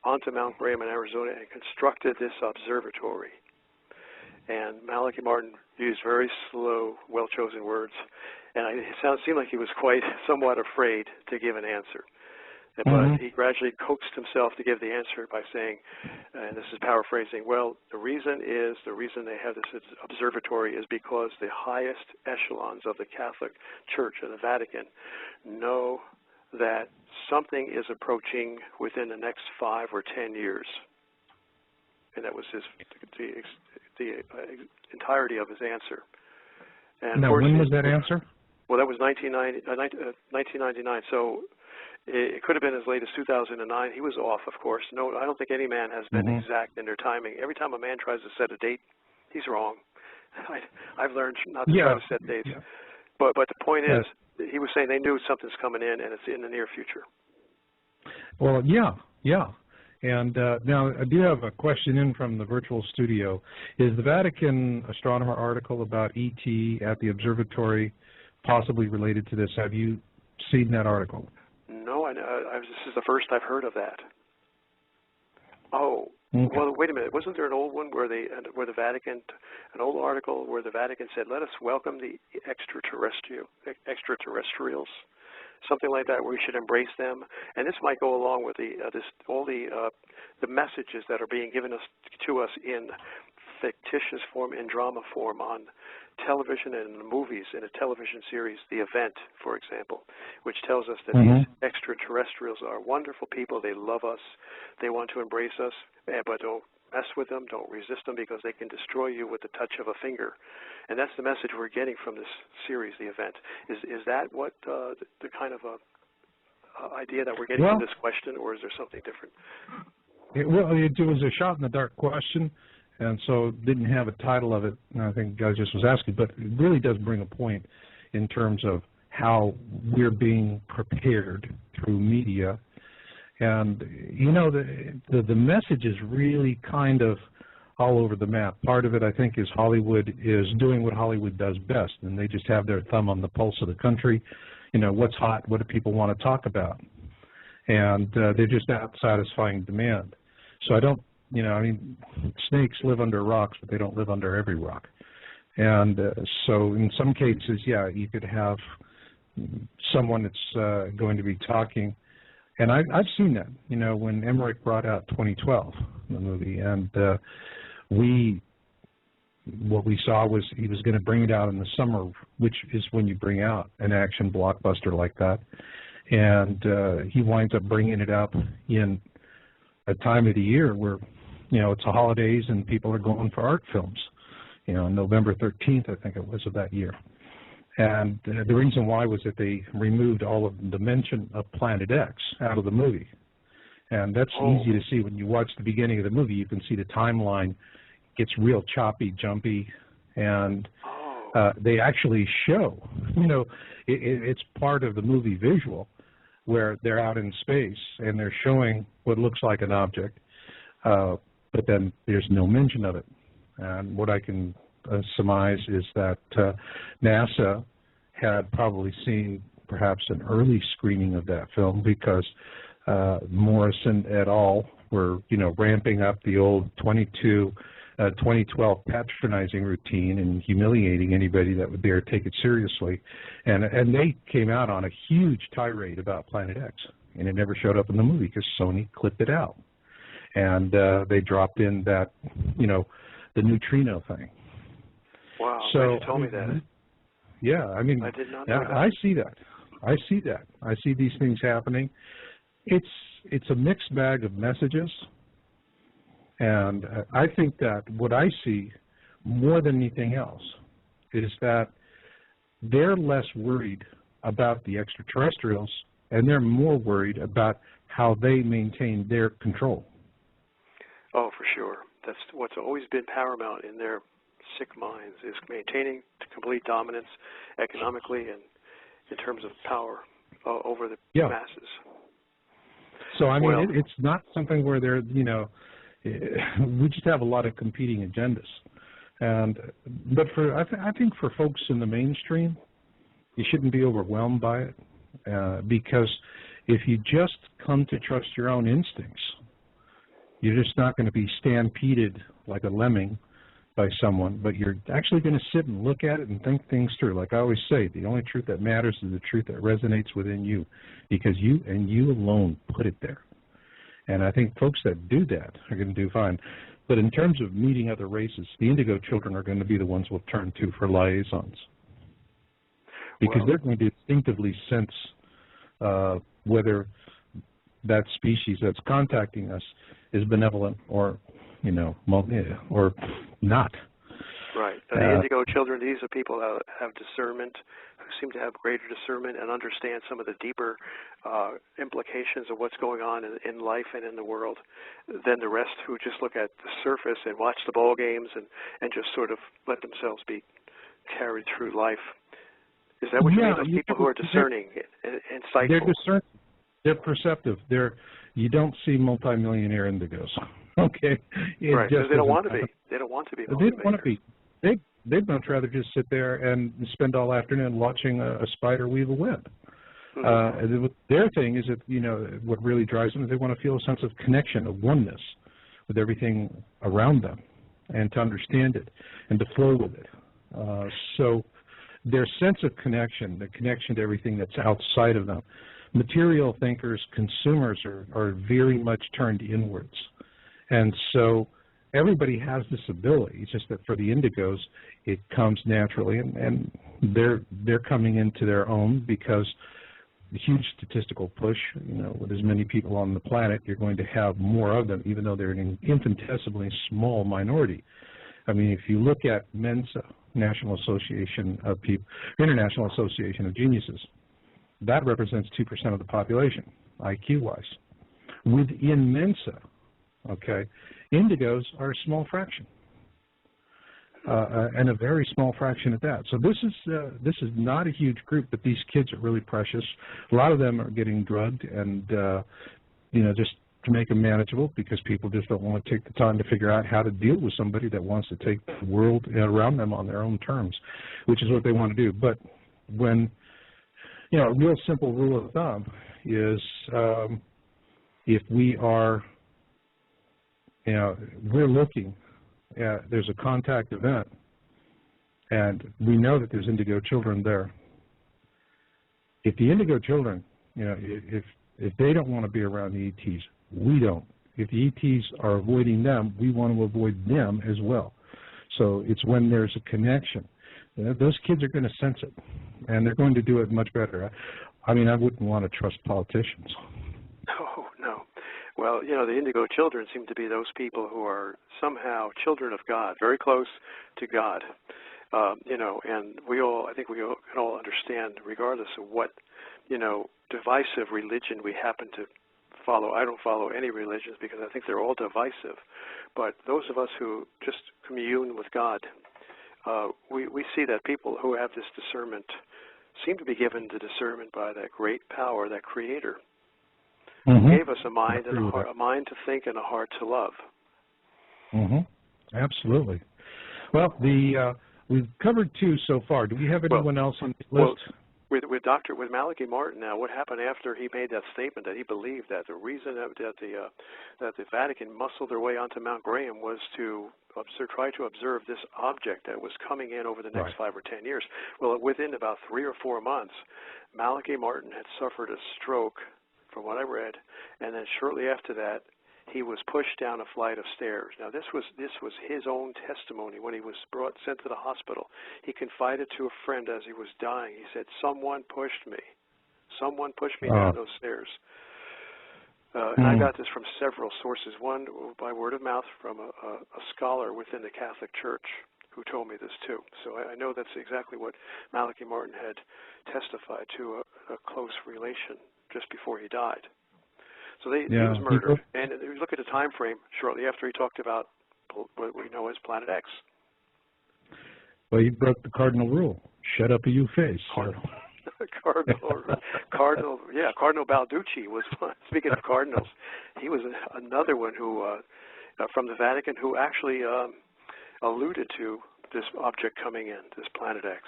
in Arizona, and constructed this observatory. And Malachi Martin used very slow, well-chosen words, and it seemed like he was somewhat afraid to give an answer. But he gradually coaxed himself to give the answer by saying, and this is paraphrasing, well, the reason they have this observatory is because the highest echelons of the Catholic Church of the Vatican know that something is approaching within the next 5 or 10 years. And that was the entirety of his answer. And now, when was that answer? Well, that was 1999. So it could have been as late as 2009. He was off, of course. No, I don't think any man has been exact in their timing. Every time a man tries to set a date, he's wrong. I've learned not to try to set dates. Yeah. But the point is, he was saying they knew something's coming in, and it's in the near future. Well, yeah. And now I do have a question in from the virtual studio. Is the Vatican astronomer article about ET at the observatory possibly related to this? Have you seen that article? No, this is the first I've heard of that. Oh, Okay. Well, wait a minute. Wasn't there an old one where the Vatican, an old article where the Vatican said, "Let us welcome the extraterrestrials," something like that, where we should embrace them. And this might go along with all the messages that are being given to us in fictitious form, in drama form, on television and in movies, in a television series, The Event, for example, which tells us that these extraterrestrials are wonderful people. They love us. They want to embrace us, but don't mess with them. Don't resist them, because they can destroy you with the touch of a finger. And that's the message we're getting from this series, The Event. Is that what the kind of idea that we're getting from this question, or is there something different? It was a shot-in-the-dark question, and so didn't have a title of it, and I think guy just was asking, but it really does bring a point in terms of how we're being prepared through media. And, you know, the message is really kind of all over the map. Part of it, I think, is Hollywood is doing what Hollywood does best, and they just have their thumb on the pulse of the country. You know, what's hot, what do people want to talk about? And they're just out satisfying demand. So I don't, you know, I mean, snakes live under rocks, but they don't live under every rock. And so in some cases, yeah, you could have someone that's going to be talking. And I've seen that, you know, when Emmerich brought out 2012, the movie, and what we saw was he was going to bring it out in the summer, which is when you bring out an action blockbuster like that. And he winds up bringing it up in a time of the year where, you know, it's the holidays and people are going for art films, you know, November 13th, I think it was, of that year. And the reason why was that they removed all of the mention of Planet X out of the movie. And that's easy to see when you watch the beginning of the movie. You can see the timeline gets real choppy, jumpy, and they actually show, you know, it's part of the movie visual where they're out in space and they're showing what looks like an object, but then there's no mention of it. And what I can surmise is that NASA had probably seen perhaps an early screening of that film, because Morrison et al. Were, you know, ramping up the old 2012 patronizing routine and humiliating anybody that would dare take it seriously. And they came out on a huge tirade about Planet X, and it never showed up in the movie because Sony clipped it out. And they dropped in that, you know, the neutrino thing. Wow, so, you told me that. Yeah, I mean, I did not know that. I see that. I see these things happening. It's a mixed bag of messages, and I think that what I see more than anything else is that they're less worried about the extraterrestrials, and they're more worried about how they maintain their control. Oh, for sure. That's what's always been paramount in their sick minds, is maintaining complete dominance economically and in terms of power over the masses. So, I mean, it's not something where they're, you know, we just have a lot of competing agendas. But I think for folks in the mainstream, you shouldn't be overwhelmed by it, because if you just come to trust your own instincts, you're just not going to be stampeded like a lemming by someone, but you're actually going to sit and look at it and think things through. Like I always say, the only truth that matters is the truth that resonates within you, because you and you alone put it there. And I think folks that do that are going to do fine. But in terms of meeting other races, the indigo children are going to be the ones we'll turn to for liaisons, because they're going to instinctively sense whether that species that's contacting us is benevolent or, you know, or not. Right. The indigo children, these are people that have discernment, who seem to have greater discernment and understand some of the deeper implications of what's going on in life and in the world than the rest, who just look at the surface and watch the ball games and just sort of let themselves be carried through life. Is that what you mean? Those people who are discerning and insightful. They're discerning. They're perceptive. You don't see multimillionaire indigos. Okay. Right, because they don't want to be. They don't want to be. They don't want to be. They'd much rather just sit there and spend all afternoon watching a spider weave a web. Their thing is that, you know, what really drives them is they want to feel a sense of connection, of oneness with everything around them and to understand it and to flow with it. So their sense of connection, the connection to everything that's outside of them. Material thinkers, consumers are very much turned inwards. And so everybody has this ability. It's just that for the indigos, it comes naturally, and they're coming into their own because the huge statistical push, with as many people on the planet, you're going to have more of them, even though they're an infinitesimally small minority. I mean, if you look at Mensa, International Association of Geniuses, that represents 2% of the population, IQ-wise. Within Mensa, okay, indigos are a small fraction, and a very small fraction at that. So this is not a huge group, but these kids are really precious. A lot of them are getting drugged, and just to make them manageable, because people just don't want to take the time to figure out how to deal with somebody that wants to take the world around them on their own terms, which is what they want to do. But when a real simple rule of thumb is if we are, we're looking at, there's a contact event, and we know that there's indigo children there. If the indigo children, if they don't want to be around the ETs, we don't. If the ETs are avoiding them, we want to avoid them as well. So it's when there's a connection. Those kids are going to sense it, and they're going to do it much better. I mean, I wouldn't want to trust politicians. Oh, no. Well, the indigo children seem to be those people who are somehow children of God, very close to God. And I think we can all understand, regardless of what, divisive religion we happen to follow. I don't follow any religions because I think they're all divisive. But those of us who just commune with God, we see that people who have this discernment seem to be given the discernment by that great power, that Creator. Mm-hmm. He gave us a mind and a mind to think and a heart to love. Mm-hmm. Absolutely. Well, we've covered 2 so far. Do we have anyone else on the list? With Malachi Martin now, what happened after he made that statement that he believed that the reason that the Vatican muscled their way onto Mount Graham was to try to observe this object that was coming in over the next 5 or 10 years. Well, within about 3 or 4 months, Malachi Martin had suffered a stroke, from what I read, and then shortly after that, he was pushed down a flight of stairs. Now, this was his own testimony when he was sent to the hospital. He confided to a friend as he was dying. He said, "Someone pushed me. Someone pushed me down those stairs." And I got this from several sources. One by word of mouth from a scholar within the Catholic Church who told me this too. So I know that's exactly what Malachi Martin had testified to, a close relation just before he died. So he was murdered. And if you look at the time frame, shortly after he talked about what we know as Planet X. Well, you broke the cardinal rule. Shut up or you face. Cardinal Balducci was one. Speaking of cardinals, he was another one who, from the Vatican, who actually alluded to this object coming in, this Planet X.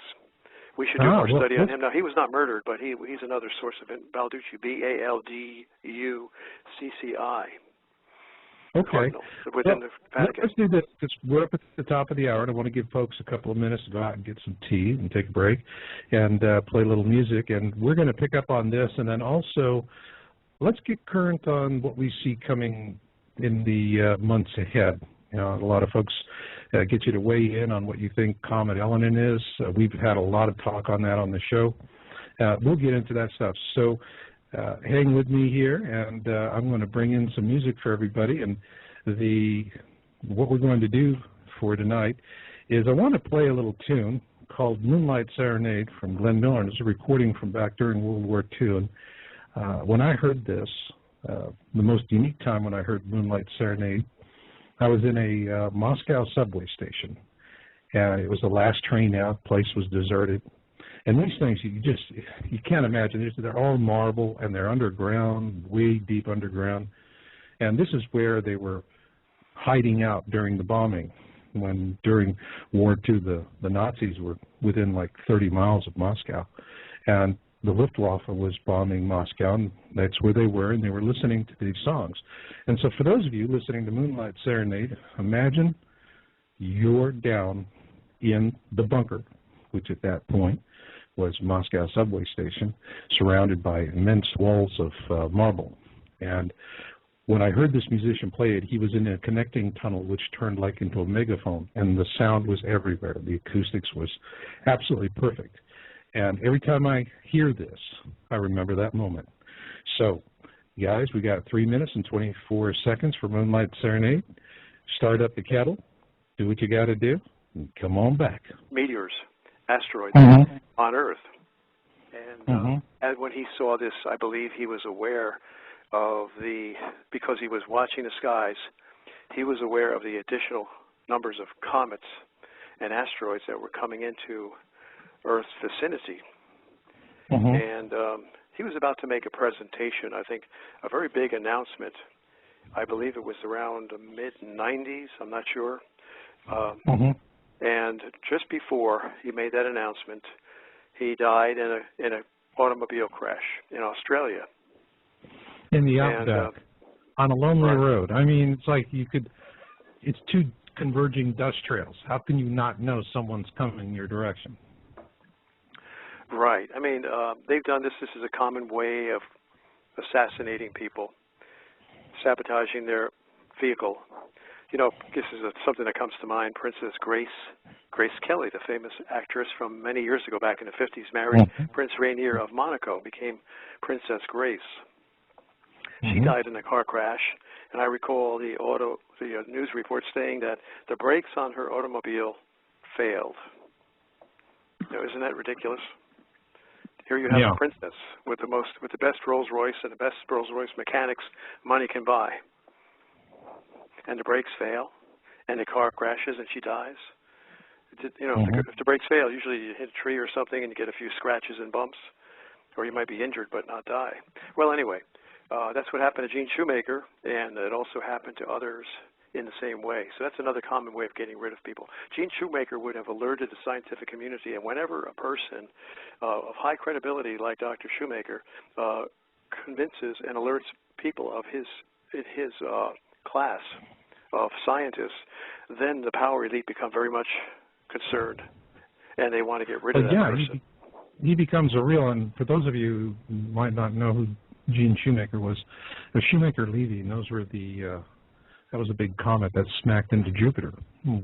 We should do more study on him. Now, he was not murdered, but he's another source of it. Balducci, Balducci. Okay. Within the Vatican. Let's do this, because we're up at the top of the hour, and I want to give folks a couple of minutes to go out and get some tea and take a break and play a little music. And we're going to pick up on this, and then also let's get current on what we see coming in the months ahead. A lot of folks get you to weigh in on what you think Comet Elenin is. We've had a lot of talk on that on the show. We'll get into that stuff. So hang with me here, and I'm going to bring in some music for everybody. And what we're going to do for tonight is I want to play a little tune called Moonlight Serenade from Glenn Miller. And it's a recording from back during World War II. And when I heard this, the most unique time when I heard Moonlight Serenade, I was in a Moscow subway station, and it was the last train out. The place was deserted. And these things, you can't imagine. They're all marble, and they're underground, way deep underground. And this is where they were hiding out during the bombing. When during War II, the Nazis were within like 30 miles of Moscow. And the Luftwaffe was bombing Moscow, and that's where they were, and they were listening to these songs. And so for those of you listening to Moonlight Serenade, imagine you're down in the bunker, which at that point was Moscow subway station, surrounded by immense walls of marble. And when I heard this musician play it, he was in a connecting tunnel which turned like into a megaphone, and the sound was everywhere. The acoustics was absolutely perfect. And every time I hear this, I remember that moment. So, guys, we got 3 minutes and 24 seconds for Moonlight Serenade. Start up the kettle, do what you got to do, and come on back. Meteors, asteroids on Earth. And when he saw this, I believe he was aware of because he was watching the skies, he was aware of the additional numbers of comets and asteroids that were coming into Earth's vicinity. And he was about to make a presentation, I think, a very big announcement. I believe it was around the mid-90s, I'm not sure. And just before he made that announcement, he died in an automobile crash in Australia. In the outback, on a lonely road. I mean, it's like it's two converging dust trails. How can you not know someone's coming in your direction? Right. I mean, they've done this. This is a common way of assassinating people, sabotaging their vehicle. You know, this is something that comes to mind. Princess Grace Kelly, the famous actress from many years ago, back in the 50s, married Prince Rainier of Monaco, became Princess Grace. She died in a car crash, and I recall the news report saying that the brakes on her automobile failed. You know, isn't that ridiculous? Here you have a princess with the best Rolls Royce and the best Rolls Royce mechanics money can buy, and the brakes fail, and the car crashes, and she dies. You know, if the brakes fail, usually you hit a tree or something, and you get a few scratches and bumps, or you might be injured but not die. Well, anyway. That's what happened to Gene Shoemaker, and it also happened to others in the same way. So that's another common way of getting rid of people. Gene Shoemaker would have alerted the scientific community, and whenever a person of high credibility like Dr. Shoemaker convinces and alerts people of his class of scientists, then the power elite become very much concerned, and they want to get rid of that person. He becomes a real, and for those of you who might not know who Gene Shoemaker was, the Shoemaker-Levy, and those were that was a big comet that smacked into Jupiter.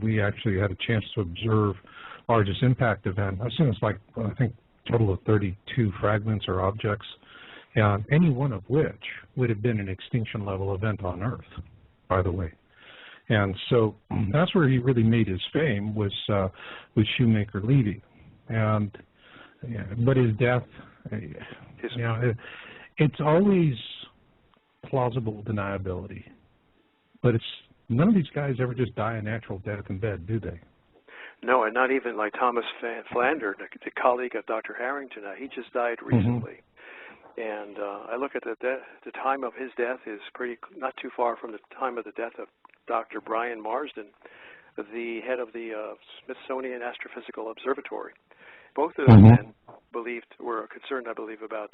We actually had a chance to observe largest impact event. I've seen it's like, I think, a total of 32 fragments or objects, any one of which would have been an extinction level event on Earth, by the way. And so that's where he really made his fame, was with Shoemaker-Levy. And but his death, it's always plausible deniability, but none of these guys ever just die a natural death in bed, do they? No, and not even like Thomas Van Flandern, the colleague of Dr. Harrington. He just died recently, and I look at the time of his death is not too far from the time of the death of Dr. Brian Marsden, the head of the Smithsonian Astrophysical Observatory. Both of those men were concerned, I believe, about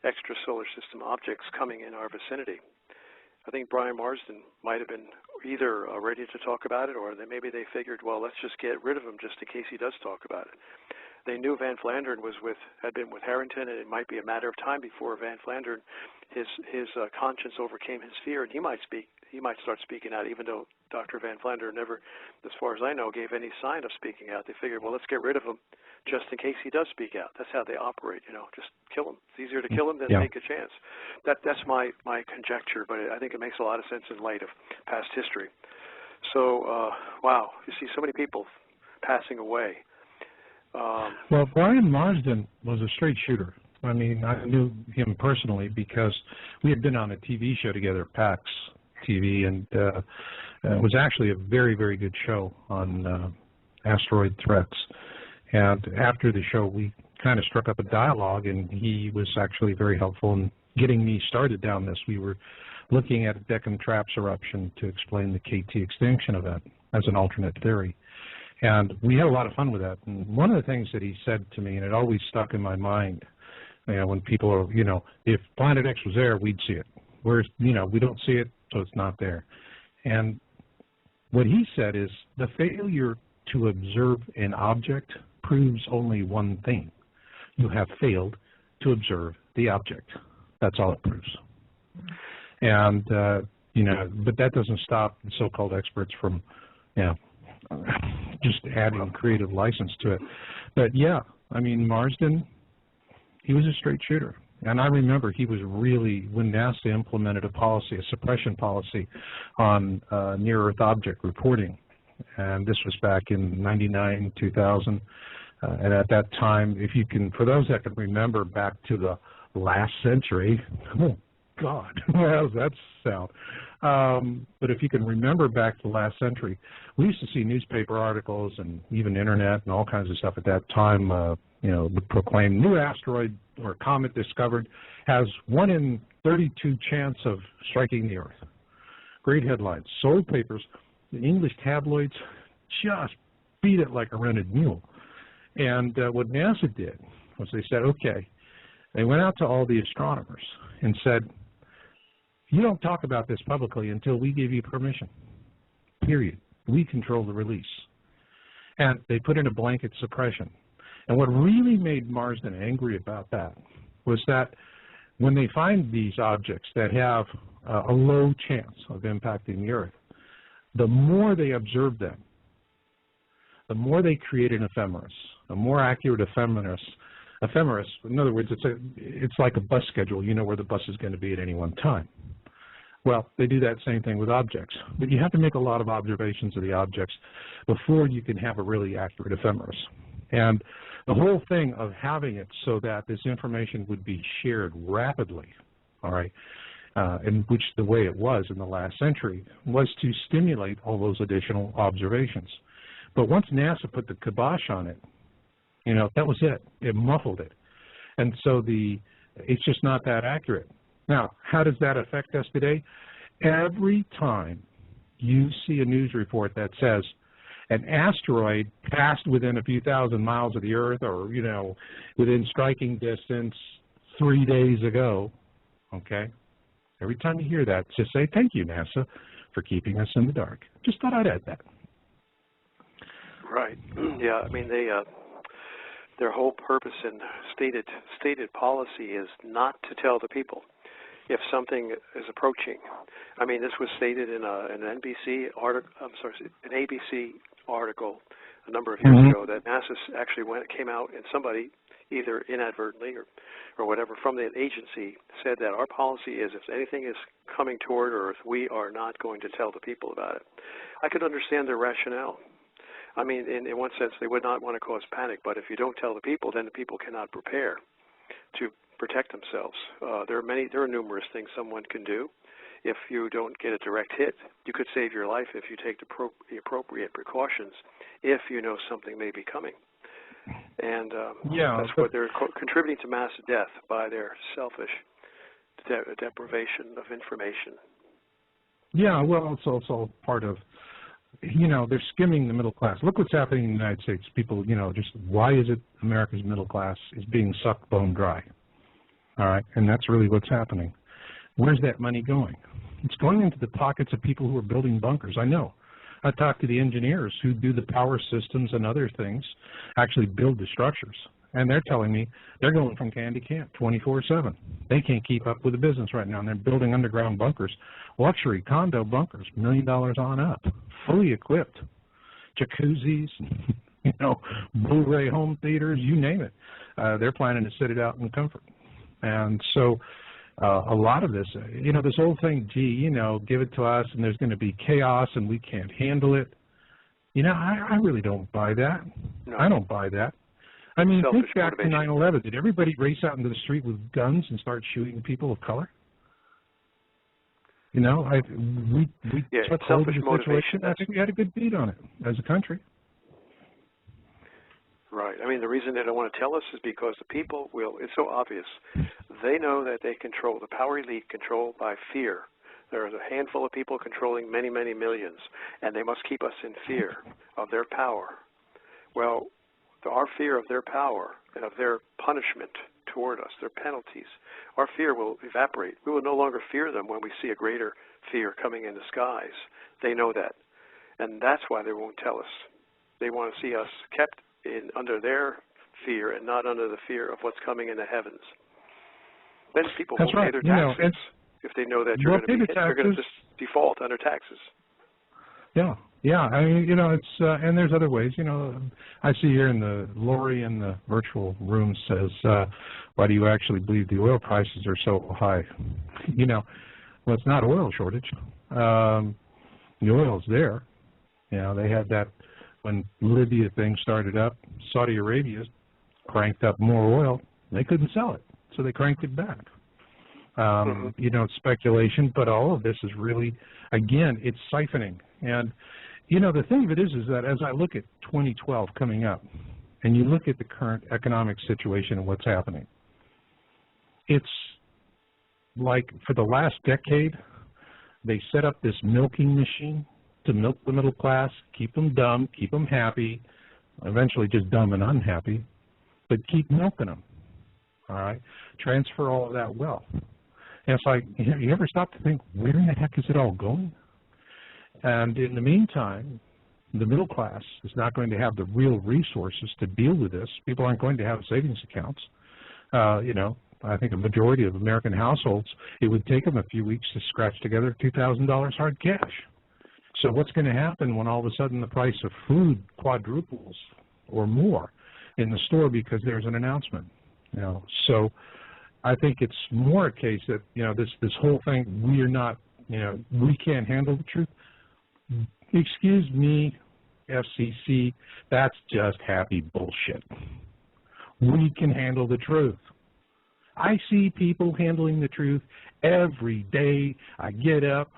extrasolar system objects coming in our vicinity. I think Brian Marsden might have been either ready to talk about it, or maybe they figured, well, let's just get rid of him just in case he does talk about it. They knew Van Flandern had been with Harrington, and it might be a matter of time before Van Flandern, his conscience overcame his fear, and he might start speaking out, even though Dr. Van Flandern never, as far as I know, gave any sign of speaking out. They figured, well, let's get rid of him just in case he does speak out. That's how they operate, just kill him. It's easier to kill him than take a chance. That's my conjecture, but I think it makes a lot of sense in light of past history. So, wow, you see so many people passing away. Well, Brian Marsden was a straight shooter. I mean, I knew him personally because we had been on a TV show together, PAX TV, and it was actually a very, very good show on asteroid threats. And after the show, we kind of struck up a dialogue, and he was actually very helpful in getting me started down this. We were looking at a Deccan Traps eruption to explain the KT extinction event as an alternate theory. And we had a lot of fun with that. And one of the things that he said to me, and it always stuck in my mind, When people are, if Planet X was there, we'd see it. Whereas, we don't see it, so it's not there. And what he said is the failure to observe an object proves only one thing. You have failed to observe the object. That's all it proves. And, but that doesn't stop the so-called experts from, just adding creative license to it. But, yeah, I mean, Marsden, he was a straight shooter. And I remember he was really, when NASA implemented a policy, a suppression policy on near-Earth object reporting, and this was back in 99, 2000, and at that time, if you can, for those that can remember back to the last century, oh, God, how does that sound? But if you can remember back to the last century, we used to see newspaper articles and even internet and all kinds of stuff at that time, would proclaim new asteroid or comet discovered has 1 in 32 chance of striking the Earth. Great headlines. Sold papers. The English tabloids just beat it like a rented mule. And what NASA did was they said, okay, they went out to all the astronomers and said, you don't talk about this publicly until we give you permission, period. We control the release. And they put in a blanket suppression. And what really made Marsden angry about that was that when they find these objects that have a low chance of impacting the Earth, the more they observe them, the more they create an ephemeris, a more accurate ephemeris. In other words, it's like a bus schedule. You know where the bus is going to be at any one time. Well, they do that same thing with objects. But you have to make a lot of observations of the objects before you can have a really accurate ephemeris. And the whole thing of having it so that this information would be shared rapidly, all right, and which the way it was in the last century, was to stimulate all those additional observations. But once NASA put the kibosh on it, that was it. It muffled it. And so it's just not that accurate. Now, how does that affect us today? Every time you see a news report that says an asteroid passed within a few thousand miles of the Earth or, within striking distance 3 days ago, okay? Every time you hear that, just say, thank you, NASA, for keeping us in the dark. Just thought I'd add that. Right. Yeah, I mean, their whole purpose and stated policy is not to tell the people if something is approaching. I mean, this was stated in an NBC article, an ABC article a number of years ago that NASA actually came out and somebody, either inadvertently or whatever, from the agency said that our policy is if anything is coming toward Earth, we are not going to tell the people about it. I could understand their rationale. I mean, in one sense, they would not want to cause panic, but if you don't tell the people, then the people cannot prepare to protect themselves. There are numerous things someone can do. If you don't get a direct hit, you could save your life if you take the appropriate precautions if you know something may be coming. And that's what they're contributing to mass death by their selfish deprivation of information. Yeah, well, it's also part of, they're skimming the middle class. Look what's happening in the United States. People, just why is it America's middle class is being sucked bone dry? All right, and that's really what's happening. Where's that money going? It's going into the pockets of people who are building bunkers. I know. I talked to the engineers who do the power systems and other things, actually build the structures, and they're telling me they're going from can to can 24/7. They can't keep up with the business right now, and they're building underground bunkers, luxury condo bunkers, $1 million on up, fully equipped, jacuzzis, Blu-ray home theaters, you name it. They're planning to sit it out in comfort. And so a lot of this, this whole thing, give it to us and there's going to be chaos and we can't handle it. I really don't buy that. No. I don't buy that. I mean, think back to 9/11. Did everybody race out into the street with guns and start shooting people of color? We took hold of the situation. I think we had a good beat on it as a country. Right. I mean, the reason they don't want to tell us is because the people will, it's so obvious. They know that they control, the power elite controlled by fear. There is a handful of people controlling many, many millions, and they must keep us in fear of their power. Well, our fear of their power and of their punishment toward us. They're penalties. Our fear will evaporate. We will no longer fear them when we see a greater fear coming in the skies. They know that. And that's why they won't tell us. They want to see us kept under their fear and not under the fear of what's coming in the heavens. Then people won't pay their taxes if they know that you're going to be hit. They're going to just default under taxes. Yeah, yeah. I mean, you know, it's and there's other ways. You know, I see here in the Lori in the virtual room says, "Why do you actually believe the oil prices are so high?" You know, well, it's not oil shortage. The oil's there. You know, they had that when Libya thing started up. Saudi Arabia cranked up more oil. They couldn't sell it, so they cranked it back. You know, it's speculation, but all of this is really, again, it's siphoning. And, you know, the thing of it is that as I look at 2012 coming up, and you look at the current economic situation and what's happening, it's like for the last decade, they set up this milking machine to milk the middle class, keep them dumb, keep them happy, eventually just dumb and unhappy, but keep milking them, all right? Transfer all of that wealth. And it's like, you ever stop to think, where in the heck is it all going? And in the meantime, the middle class is not going to have the real resources to deal with this. People aren't going to have savings accounts. You know, I think a majority of American households, it would take them a few weeks to scratch together $2,000 hard cash. So what's going to happen when all of a sudden the price of food quadruples or more in the store because there's an announcement? You know, so I think it's more a case that, you know, this whole thing, we're not, you know, we can't handle the truth. Excuse me, FCC, that's just happy bullshit. We can handle the truth. I see people handling the truth every day. I get up,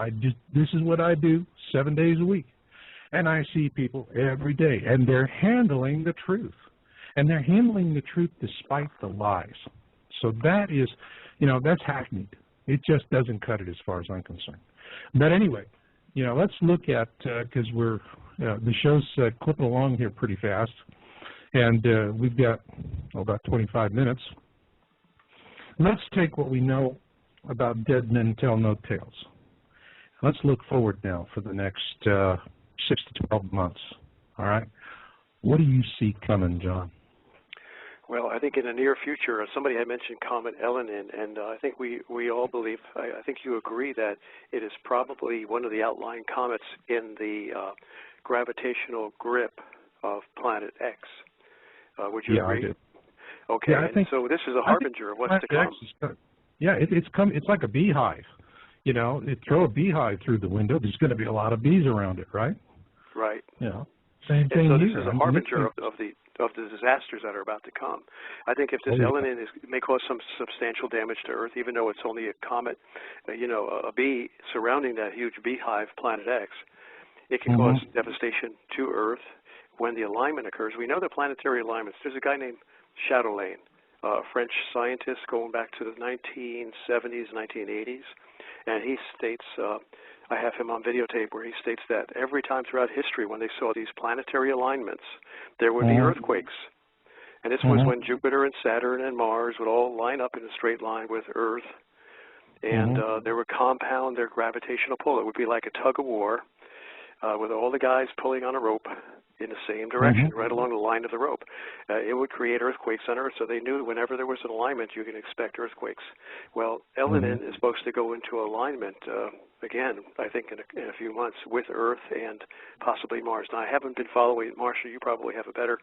this is what I do 7 days a week. And I see people every day, and they're handling the truth. And they're handling the truth despite the lies. So that is, you know, that's hackneyed. It just doesn't cut it as far as I'm concerned. But anyway, you know, let's look at, because we're, the show's clipping along here pretty fast, and we've got about 25 minutes. Let's take what we know about dead men tell no tales. Let's look forward now for the next 6 to 12 months, all right? What do you see coming, John? Well, I think in the near future, somebody had mentioned Comet Elenin, and I think we all believe, I think you agree that it is probably one of the outlying comets in the gravitational grip of Planet X. Would you agree? I do. Okay, yeah, and so this is a harbinger of what's to come. Yeah, it's like a beehive. You know, throw a beehive through the window, there's going to be a lot of bees around it, right? Right. You know, same thing so here. this is a harbinger of the disasters that are about to come. I think if this Elenin may cause some substantial damage to Earth, even though it's only a comet, you know, a bee surrounding that huge beehive, Planet X, it can cause devastation to Earth when the alignment occurs. We know the planetary alignments. There's a guy named Chatelain, a French scientist going back to the 1970s, 1980s, and he states, I have him on videotape where he states that every time throughout history when they saw these planetary alignments, there would be earthquakes. And this was when Jupiter and Saturn and Mars would all line up in a straight line with Earth, and they would compound their gravitational pull. It would be like a tug of war with all the guys pulling on a rope in the same direction, right along the line of the rope. It would create earthquakes on Earth, so they knew whenever there was an alignment, you can expect earthquakes. Well, Elenin is supposed to go into alignment, again, I think in a few months, with Earth and possibly Mars. Now, I haven't been following it. Marcia, you probably have a better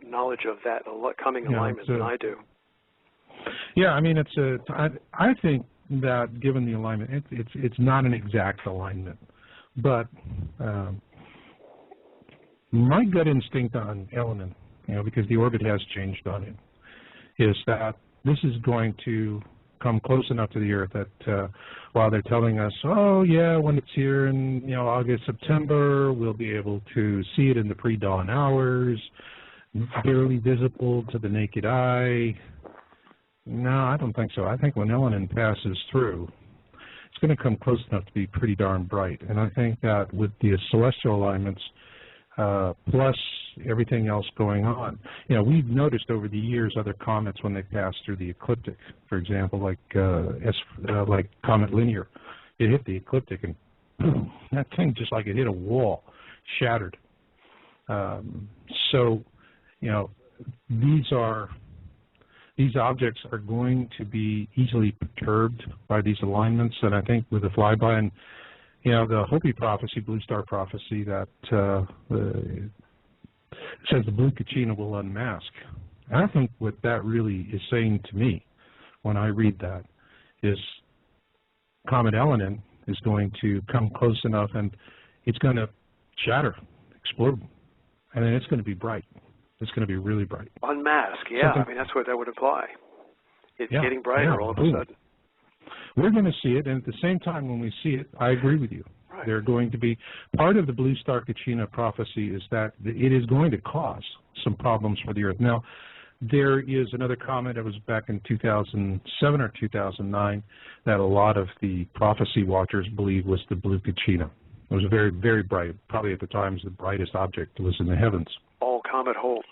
knowledge of that coming alignment than I do. Yeah, I mean, I think that given the alignment, it's not an exact alignment, but my gut instinct on Elenin, you know, because the orbit has changed on it, is that this is going to come close enough to the Earth that while they're telling us, oh yeah, when it's here in, you know, August, September, we'll be able to see it in the pre-dawn hours, barely visible to the naked eye. No, I don't think so. I think when Elenin passes through, it's going to come close enough to be pretty darn bright. And I think that with the celestial alignments, plus everything else going on. You know, we've noticed over the years other comets when they pass through the ecliptic, for example, like Comet Linear. It hit the ecliptic and boom, that thing just like it hit a wall, shattered. So, you know, these objects are going to be easily perturbed by these alignments, and I think with the flyby and, you know, the Hopi prophecy, Blue Star prophecy, that says the blue Kachina will unmask. I think what that really is saying to me when I read that is Comet Elenin is going to come close enough and it's going to shatter, explode, and then it's going to be bright. It's going to be really bright. Unmask, yeah. I mean, that's what that would imply. It's getting brighter all of a sudden. We're going to see it, and at the same time when we see it, I agree with you. Right. They're going to be, part of the Blue Star Kachina prophecy is that it is going to cause some problems for the Earth. Now, there is another comet that was back in 2007 or 2009 that a lot of the prophecy watchers believe was the blue Kachina. It was very, very bright. Probably at the time the brightest object was in the heavens. All Comet Holmes.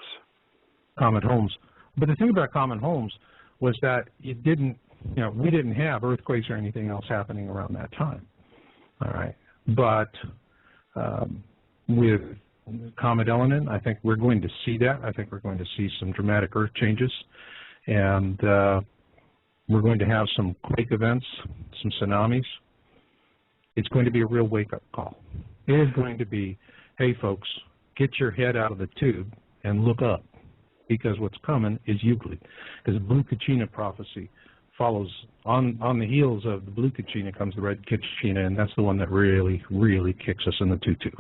Comet Holmes. But the thing about Comet Holmes was that it didn't, you know, we didn't have earthquakes or anything else happening around that time. All right. But with Comet Elenin, I think we're going to see that. I think we're going to see some dramatic earth changes. And we're going to have some quake events, some tsunamis. It's going to be a real wake-up call. It is going to be, hey, folks, get your head out of the tube and look up, because what's coming is Euclid. Because the blue Kachina prophecy follows on the heels of the blue Kachina comes the red Kachina, and that's the one that really, really kicks us in the tutu.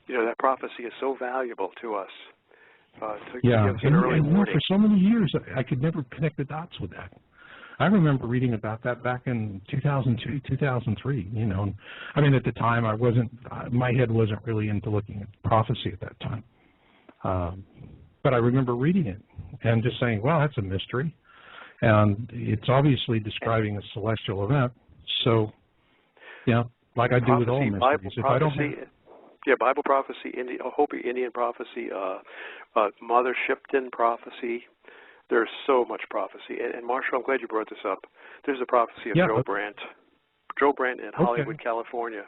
You know, that prophecy is so valuable to us. To give us an early warning. For so many years, I could never connect the dots with that. I remember reading about that back in 2002, 2003, you know. I mean, at the time, my head wasn't really into looking at prophecy at that time. But I remember reading it and just saying, well, that's a mystery. And it's obviously describing a celestial event. So, you know, like I do with all mysteries. Bible prophecy, Bible prophecy, Hopi Indian prophecy, Mother Shipton prophecy. There's so much prophecy. And Marshall, I'm glad you brought this up. There's a prophecy of Joe Brandt. Joe Brandt in Hollywood, California.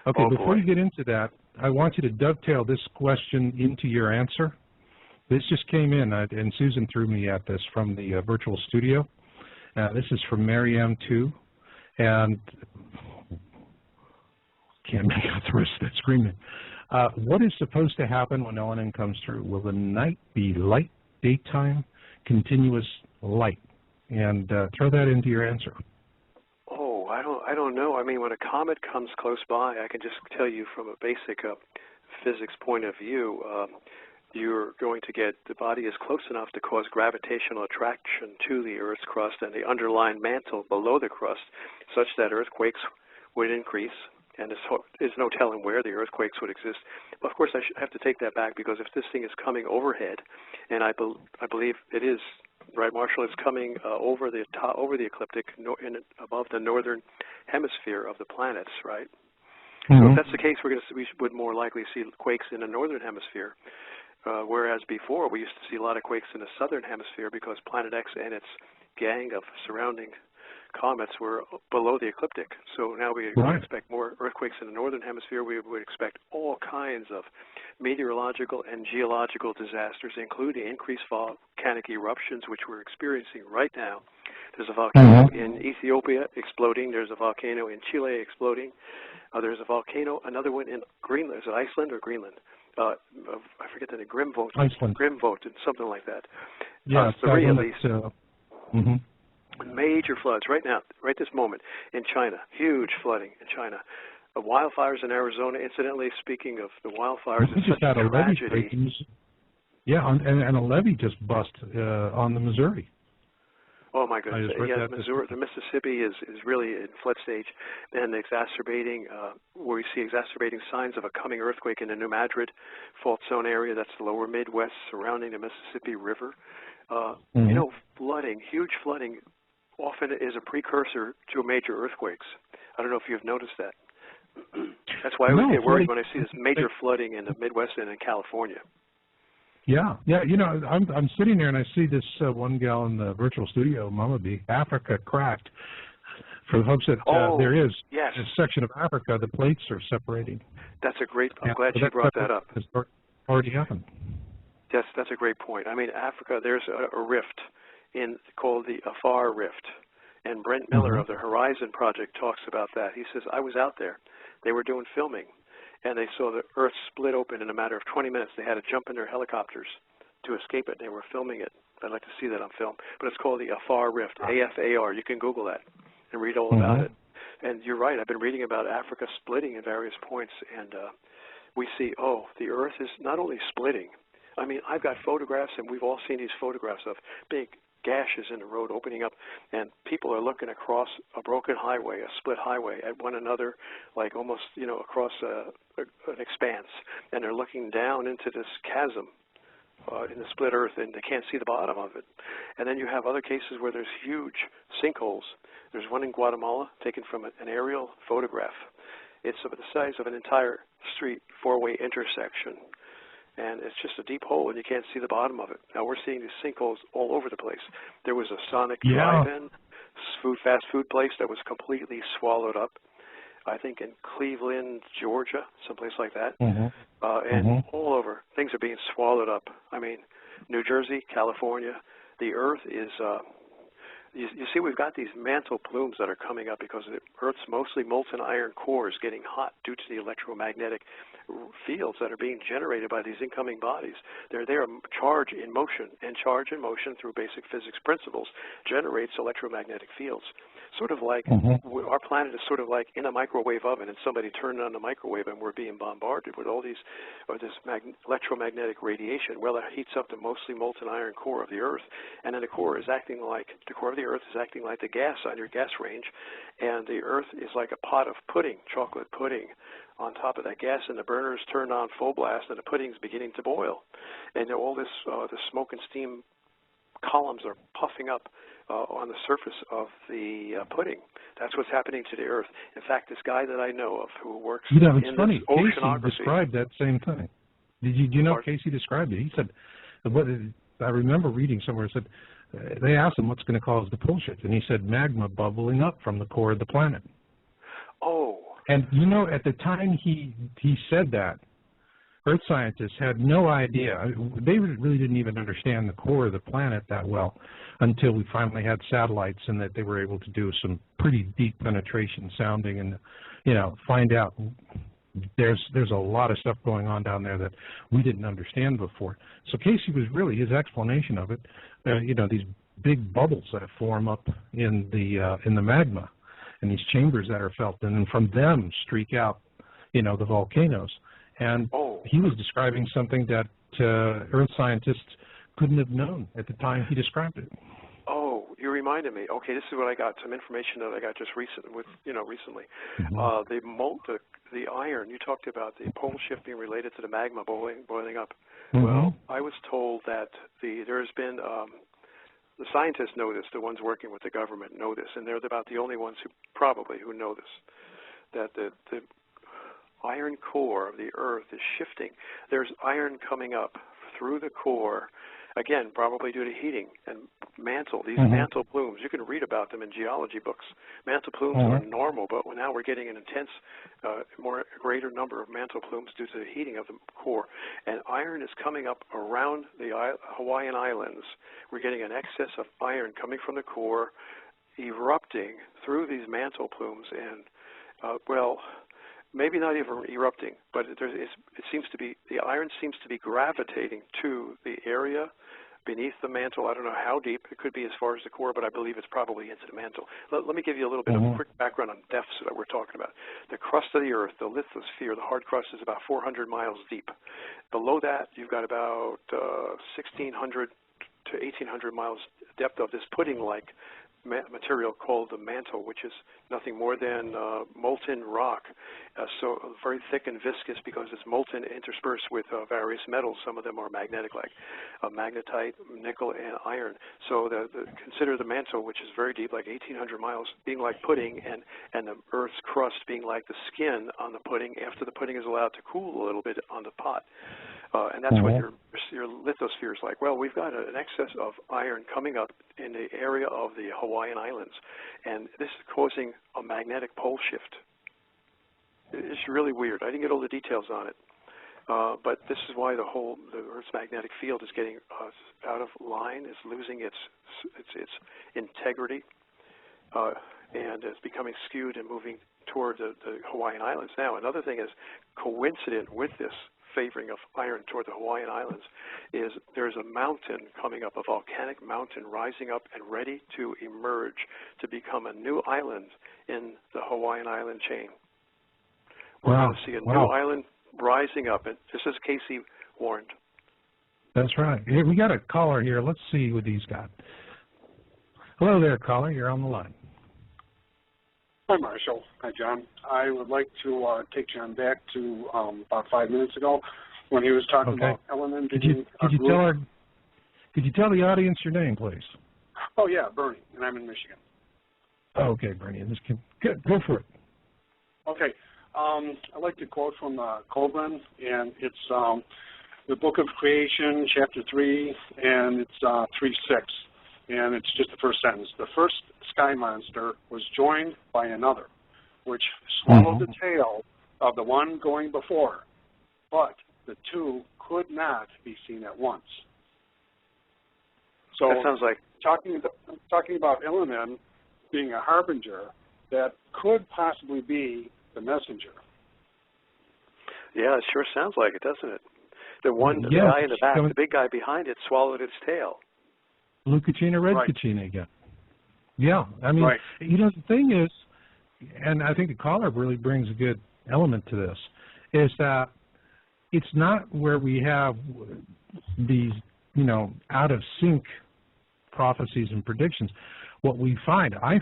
Okay, before you get into that, I want you to dovetail this question into your answer. This just came in, and Susan threw me at this from the virtual studio. This is from Mary M. 2, and can't make out the rest of that screaming. What is supposed to happen when Elenin comes through? Will the night be light, daytime, continuous light? And throw that into your answer. Oh, I don't know. I mean, when a comet comes close by, I can just tell you from a basic physics point of view, you're going to get, the body is close enough to cause gravitational attraction to the Earth's crust and the underlying mantle below the crust, such that earthquakes would increase. And there's no telling where the earthquakes would exist. But of course, I have to take that back, because if this thing is coming overhead, and I believe it is, right, Marshall, it's coming over the ecliptic, above the northern hemisphere of the planets, right? So if that's the case, we would more likely see quakes in the northern hemisphere, whereas before we used to see a lot of quakes in the southern hemisphere, because Planet X and its gang of surrounding comets were below the ecliptic. So now we expect more earthquakes in the northern hemisphere. We would expect all kinds of meteorological and geological disasters, including increased volcanic eruptions, which we're experiencing right now. There's a volcano in Ethiopia exploding. There's a volcano in Chile exploding. There's a volcano, another one in Greenland. Is it Iceland or Greenland? I forget the name. Grimvolt. Iceland. Grimvolt, something like that. Yeah, three at least. Major floods right now, right this moment in China. Huge flooding in China. Wildfires in Arizona. Incidentally, speaking of the wildfires, it's such a tragedy. And a levee just bust on the Missouri. Oh my goodness! Yeah, the Mississippi is really in flood stage, and exacerbating. Where we see exacerbating signs of a coming earthquake in the New Madrid fault zone area. That's the lower Midwest surrounding the Mississippi River. You know, flooding, huge flooding, often is a precursor to major earthquakes. I don't know if you've noticed that. That's why I always No, get worried when I see this major flooding in the Midwest and in California. Yeah. You know, I'm sitting there and I see this one gal in the virtual studio, Mama B, Africa cracked. For the folks that there is yes. a section of Africa, the plates are separating. That's a great. I'm glad you brought that up. It's already happened. Yes, that's a great point. I mean, Africa, there's a rift called the Afar Rift, and Brent Miller of the Horizon Project talks about that. He says, I was out there. They were doing filming, and they saw the Earth split open in a matter of 20 minutes. They had to jump in their helicopters to escape it. They were filming it. I'd like to see that on film. But it's called the Afar Rift, AFAR. You can Google that and read all about it. And you're right. I've been reading about Africa splitting at various points, and we see, the Earth is not only splitting. I mean, I've got photographs, and we've all seen these photographs of big gashes in the road opening up, and people are looking across a broken highway, a split highway, at one another, like almost, across an expanse, and they're looking down into this chasm in the split Earth, and they can't see the bottom of it. And then you have other cases where there's huge sinkholes. There's one in Guatemala taken from an aerial photograph. It's of the size of an entire street, four-way intersection. And it's just a deep hole, and you can't see the bottom of it. Now, we're seeing these sinkholes all over the place. There was a Sonic drive-in, fast food place that was completely swallowed up, I think in Cleveland, Georgia, someplace like that. And all over, things are being swallowed up. I mean, New Jersey, California, the Earth is... You see, we've got these mantle plumes that are coming up because the Earth's mostly molten iron core is getting hot due to the electromagnetic fields that are being generated by these incoming bodies. They're there, charge in motion, and charge in motion through basic physics principles generates electromagnetic fields. Sort of like our planet is sort of like in a microwave oven, and somebody turned on the microwave, and we're being bombarded with all these, this electromagnetic radiation. Well, it heats up the mostly molten iron core of the Earth, and then the core of the Earth is acting like the gas on your gas range, and the Earth is like a pot of pudding, chocolate pudding, on top of that gas, and the burner's turned on full blast, and the pudding's beginning to boil, and all this the smoke and steam columns are puffing up on the surface of the pudding. That's what's happening to the Earth. In fact, this guy that I know of who works in it's funny. oceanography. Casey described that same thing. Do you know Casey described it? He said, I remember reading somewhere, it said, they asked him what's going to cause the pull shift, and he said magma bubbling up from the core of the planet. Oh. And, at the time he said that, Earth scientists had no idea. They really didn't even understand the core of the planet that well until we finally had satellites and that they were able to do some pretty deep penetration sounding and, find out there's a lot of stuff going on down there that we didn't understand before. So Casey was really, his explanation of it, these big bubbles that form up in the magma and these chambers that are felt, and then from them streak out, the volcanoes. And he was describing something that Earth scientists couldn't have known at the time he described it. Oh, you reminded me. Okay, this is what I got. Some information that I got just recently. The iron. You talked about the pole shift being related to the magma boiling up. Well, I was told that there's been the scientists know this. The ones working with the government know this, and they're about the only ones who know this. That the iron core of the Earth is shifting. There's iron coming up through the core, again, probably due to heating and these mantle plumes. You can read about them in geology books. Mantle plumes are normal, but now we're getting an intense, greater number of mantle plumes due to the heating of the core. And iron is coming up around the Hawaiian Islands. We're getting an excess of iron coming from the core, erupting through these mantle plumes, and, maybe not even erupting, but it seems to be, the iron seems to be gravitating to the area beneath the mantle. I don't know how deep. It could be as far as the core, but I believe it's probably into the mantle. Let me give you a little bit of a quick background on depths that we're talking about. The crust of the Earth, the lithosphere, the hard crust, is about 400 miles deep. Below that, you've got about 1,600 to 1,800 miles depth of this pudding-like material called the mantle, which is nothing more than molten rock, so very thick and viscous because it's molten interspersed with various metals. Some of them are magnetic, like magnetite, nickel, and iron. So consider the mantle, which is very deep, like 1,800 miles, being like pudding, and the Earth's crust being like the skin on the pudding after the pudding is allowed to cool a little bit on the pot. And that's what your lithosphere is like. Well, we've got an excess of iron coming up in the area of the Hawaiian Islands, and this is causing a magnetic pole shift. It's really weird. I didn't get all the details on it, but this is why the Earth's magnetic field is getting out of line, is losing its integrity, and is becoming skewed and moving toward the Hawaiian Islands. Now, another thing is coincident with this favoring of iron toward the Hawaiian Islands is there's a mountain coming up, a volcanic mountain rising up and ready to emerge to become a new island in the Hawaiian Island chain. We're going to see a new island rising up, and just as Casey warned. That's right. Here, we got a caller here. Let's see what he's got. Hello there, caller. You're on the line. Hi, Marshall. Hi, John. I would like to take John back to about 5 minutes ago when he was talking about element. Could you tell the audience your name, please? Oh, yeah, Bernie, and I'm in Michigan. Okay, Bernie. Good. Go for it. Okay. I'd like to quote from Koblenz, and it's the Book of Creation, Chapter 3, and it's 3:6. And it's just the first sentence. The first sky monster was joined by another, which swallowed the tail of the one going before, but the two could not be seen at once. So that sounds like talking about Elohim being a harbinger, that could possibly be the messenger. Yeah, it sure sounds like it, doesn't it? The guy in the back, the big guy behind it, swallowed its tail. Blue Kachina, red Kachina again. Yeah, I mean, you know, the thing is, and I think the caller really brings a good element to this, is that it's not where we have these, you know, out of sync prophecies and predictions. What we find, I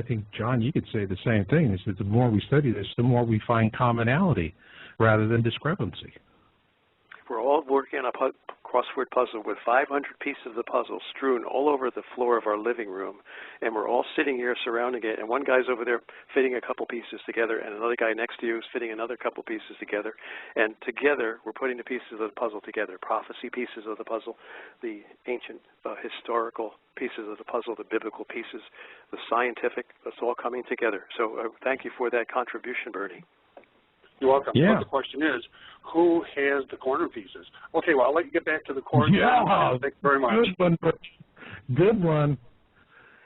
think, John, you could say the same thing, is that the more we study this, the more we find commonality rather than discrepancy. We're all working on a crossword puzzle with 500 pieces of the puzzle strewn all over the floor of our living room, and we're all sitting here surrounding it, and one guy's over there fitting a couple pieces together, and another guy next to you is fitting another couple pieces together, and together we're putting the pieces of the puzzle together, prophecy pieces of the puzzle, the ancient historical pieces of the puzzle, the biblical pieces, the scientific, it's all coming together. So thank you for that contribution, Bernie. You're welcome. Yeah. But the question is, who has the corner pieces? Okay, well, I'll let you get back to the corner. Yeah, thank you very much. Good one.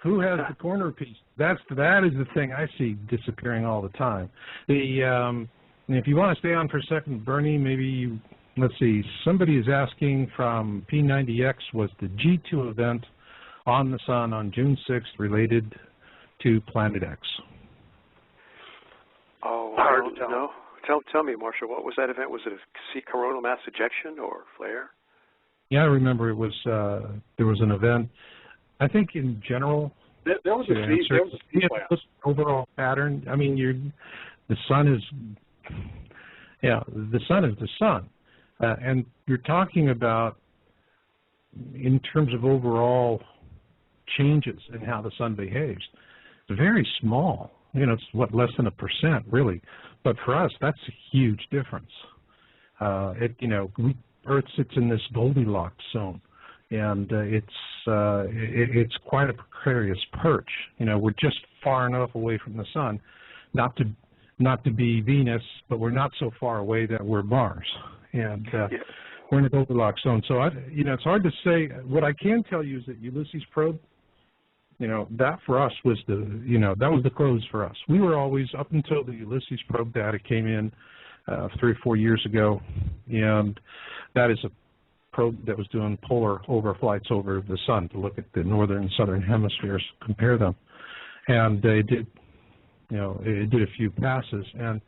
Who has the corner piece? That is the thing I see disappearing all the time. If you want to stay on for a second, Bernie, maybe let's see. Somebody is asking from P90X, was the G2 event on the sun on June 6th related to Planet X? Oh, I don't know. Tell me, Marshall, what was that event? Was it a coronal mass ejection or flare? Yeah, I remember it was. There was an event. I think in general. There was a this overall pattern. I mean, the sun is. Yeah, the sun is the sun, and you're talking about in terms of overall changes in how the sun behaves. It's very small. You know, it's less than 1%, really. But for us, that's a huge difference. Earth sits in this Goldilocks zone, and it's quite a precarious perch. You know, we're just far enough away from the sun, not to be Venus, but we're not so far away that we're Mars, and we're in the Goldilocks zone. So it's hard to say. What I can tell you is that Ulysses probe. You know, that for us was that was the close for us. We were always, up until the Ulysses probe data came in 3 or 4 years ago, and that is a probe that was doing polar overflights over the sun to look at the northern and southern hemispheres, compare them. And it did a few passes, and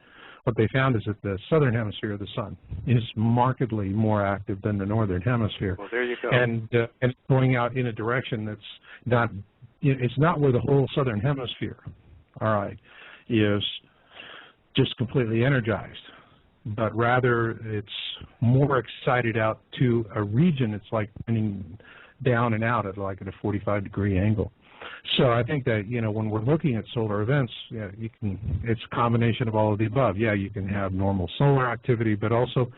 what they found is that the southern hemisphere of the sun is markedly more active than the northern hemisphere. Well, there you go. And it's going out in a direction that's not it's not where the whole southern hemisphere, all right, is just completely energized, but rather it's more excited out to a region. It's like pointing down and out at like at a 45-degree angle. So I think that, you know, when we're looking at solar events, yeah, it's a combination of all of the above. Yeah, you can have normal solar activity, but also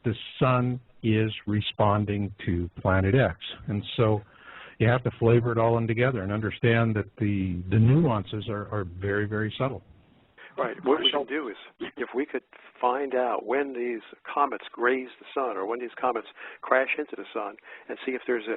the sun is responding to Planet X. And so you have to flavor it all in together and understand that the nuances are very, very subtle. Right. What we should do is, if we could find out when these comets graze the sun or when these comets crash into the sun, and see if there's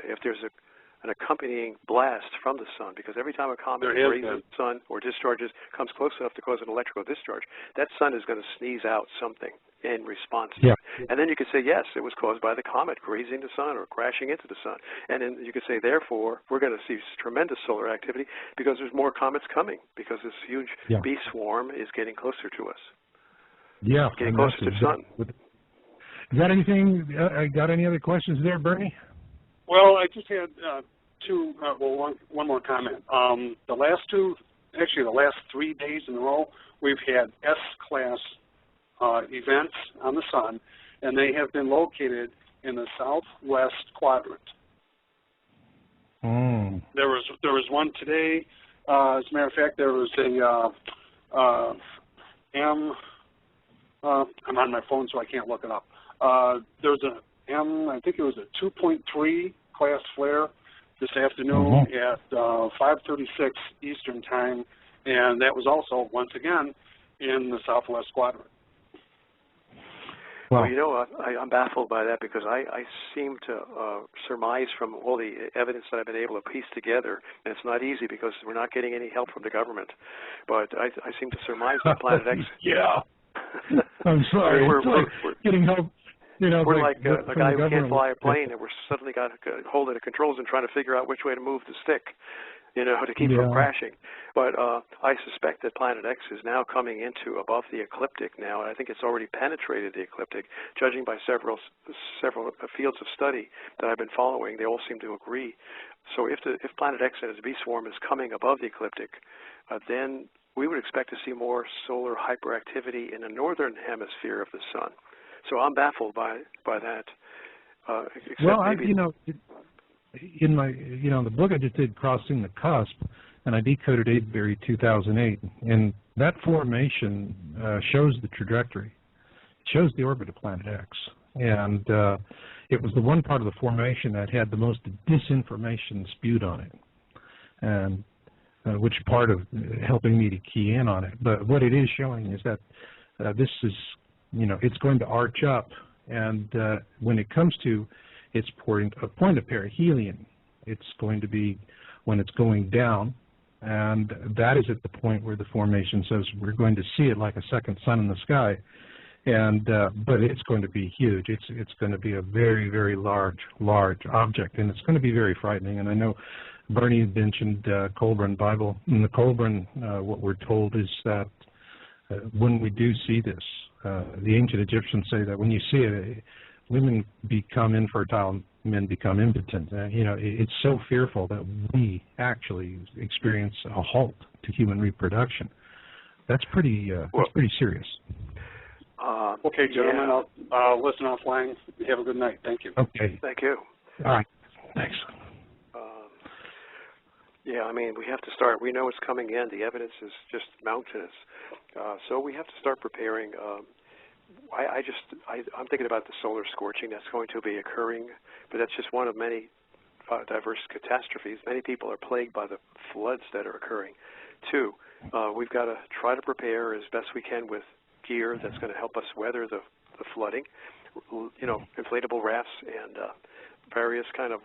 an accompanying blast from the sun, because every time a comet grazes the sun or discharges, comes close enough to cause an electrical discharge, that sun is going to sneeze out something in response to it. And then you could say, yes, it was caused by the comet grazing the sun or crashing into the sun. And then you could say, therefore, we're going to see tremendous solar activity because there's more comets coming, because this huge bee swarm is getting closer to us. Yeah. Getting closer to the sun. Got any other questions there, Bernie? Well, I just had one more comment. The last 3 days in a row, we've had S-class events on the sun, and they have been located in the southwest quadrant. There was one today. As a matter of fact, there was I'm on my phone, so I can't look it up. There was I think it was a 2.3 class flare this afternoon at 5:36 Eastern time, and that was also, once again, in the southwest quadrant. Well, you know, I'm baffled by that, because I seem to surmise from all the evidence that I've been able to piece together, and it's not easy because we're not getting any help from the government, but I seem to surmise that Planet X... Yeah. I'm sorry. we're getting help. You know, we're like a guy who can't fly a plane, and we're suddenly got hold of the controls and trying to figure out which way to move the stick, you know, to keep from crashing. But I suspect that Planet X is now coming into above the ecliptic now, and I think it's already penetrated the ecliptic, judging by several fields of study that I've been following. They all seem to agree. So if Planet X and its B swarm is coming above the ecliptic, then we would expect to see more solar hyperactivity in the northern hemisphere of the sun. So I'm baffled by that. You know, in my, you know, the book I just did, Crossing the Cusp, and I decoded Avebury 2008, and that formation shows the trajectory. It shows the orbit of Planet X, and it was the one part of the formation that had the most disinformation spewed on it, and which part of helping me to key in on it. But what it is showing is that this is, you know, it's going to arch up, and when it comes to its point of perihelion, it's going to be when it's going down, and that is at the point where the formation says we're going to see it like a second sun in the sky, and but it's going to be huge. It's going to be a very, very large object, and it's going to be very frightening. And I know Bernie mentioned Colburn Bible. In the Colburn, what we're told is that when we do see this, the ancient Egyptians say that when you see it, women become infertile, men become impotent. You know, it's so fearful that we actually experience a halt to human reproduction. That's pretty serious. Okay, gentlemen, I'll listen offline. Have a good night. Thank you. Okay. Thank you. All right. Thanks. Yeah, I mean, we have to start. We know it's coming in. The evidence is just mountainous. So we have to start preparing. I'm thinking about the solar scorching that's going to be occurring, but that's just one of many diverse catastrophes. Many people are plagued by the floods that are occurring. Two, we've got to try to prepare as best we can with gear that's going to help us weather the flooding. You know, inflatable rafts and various kind of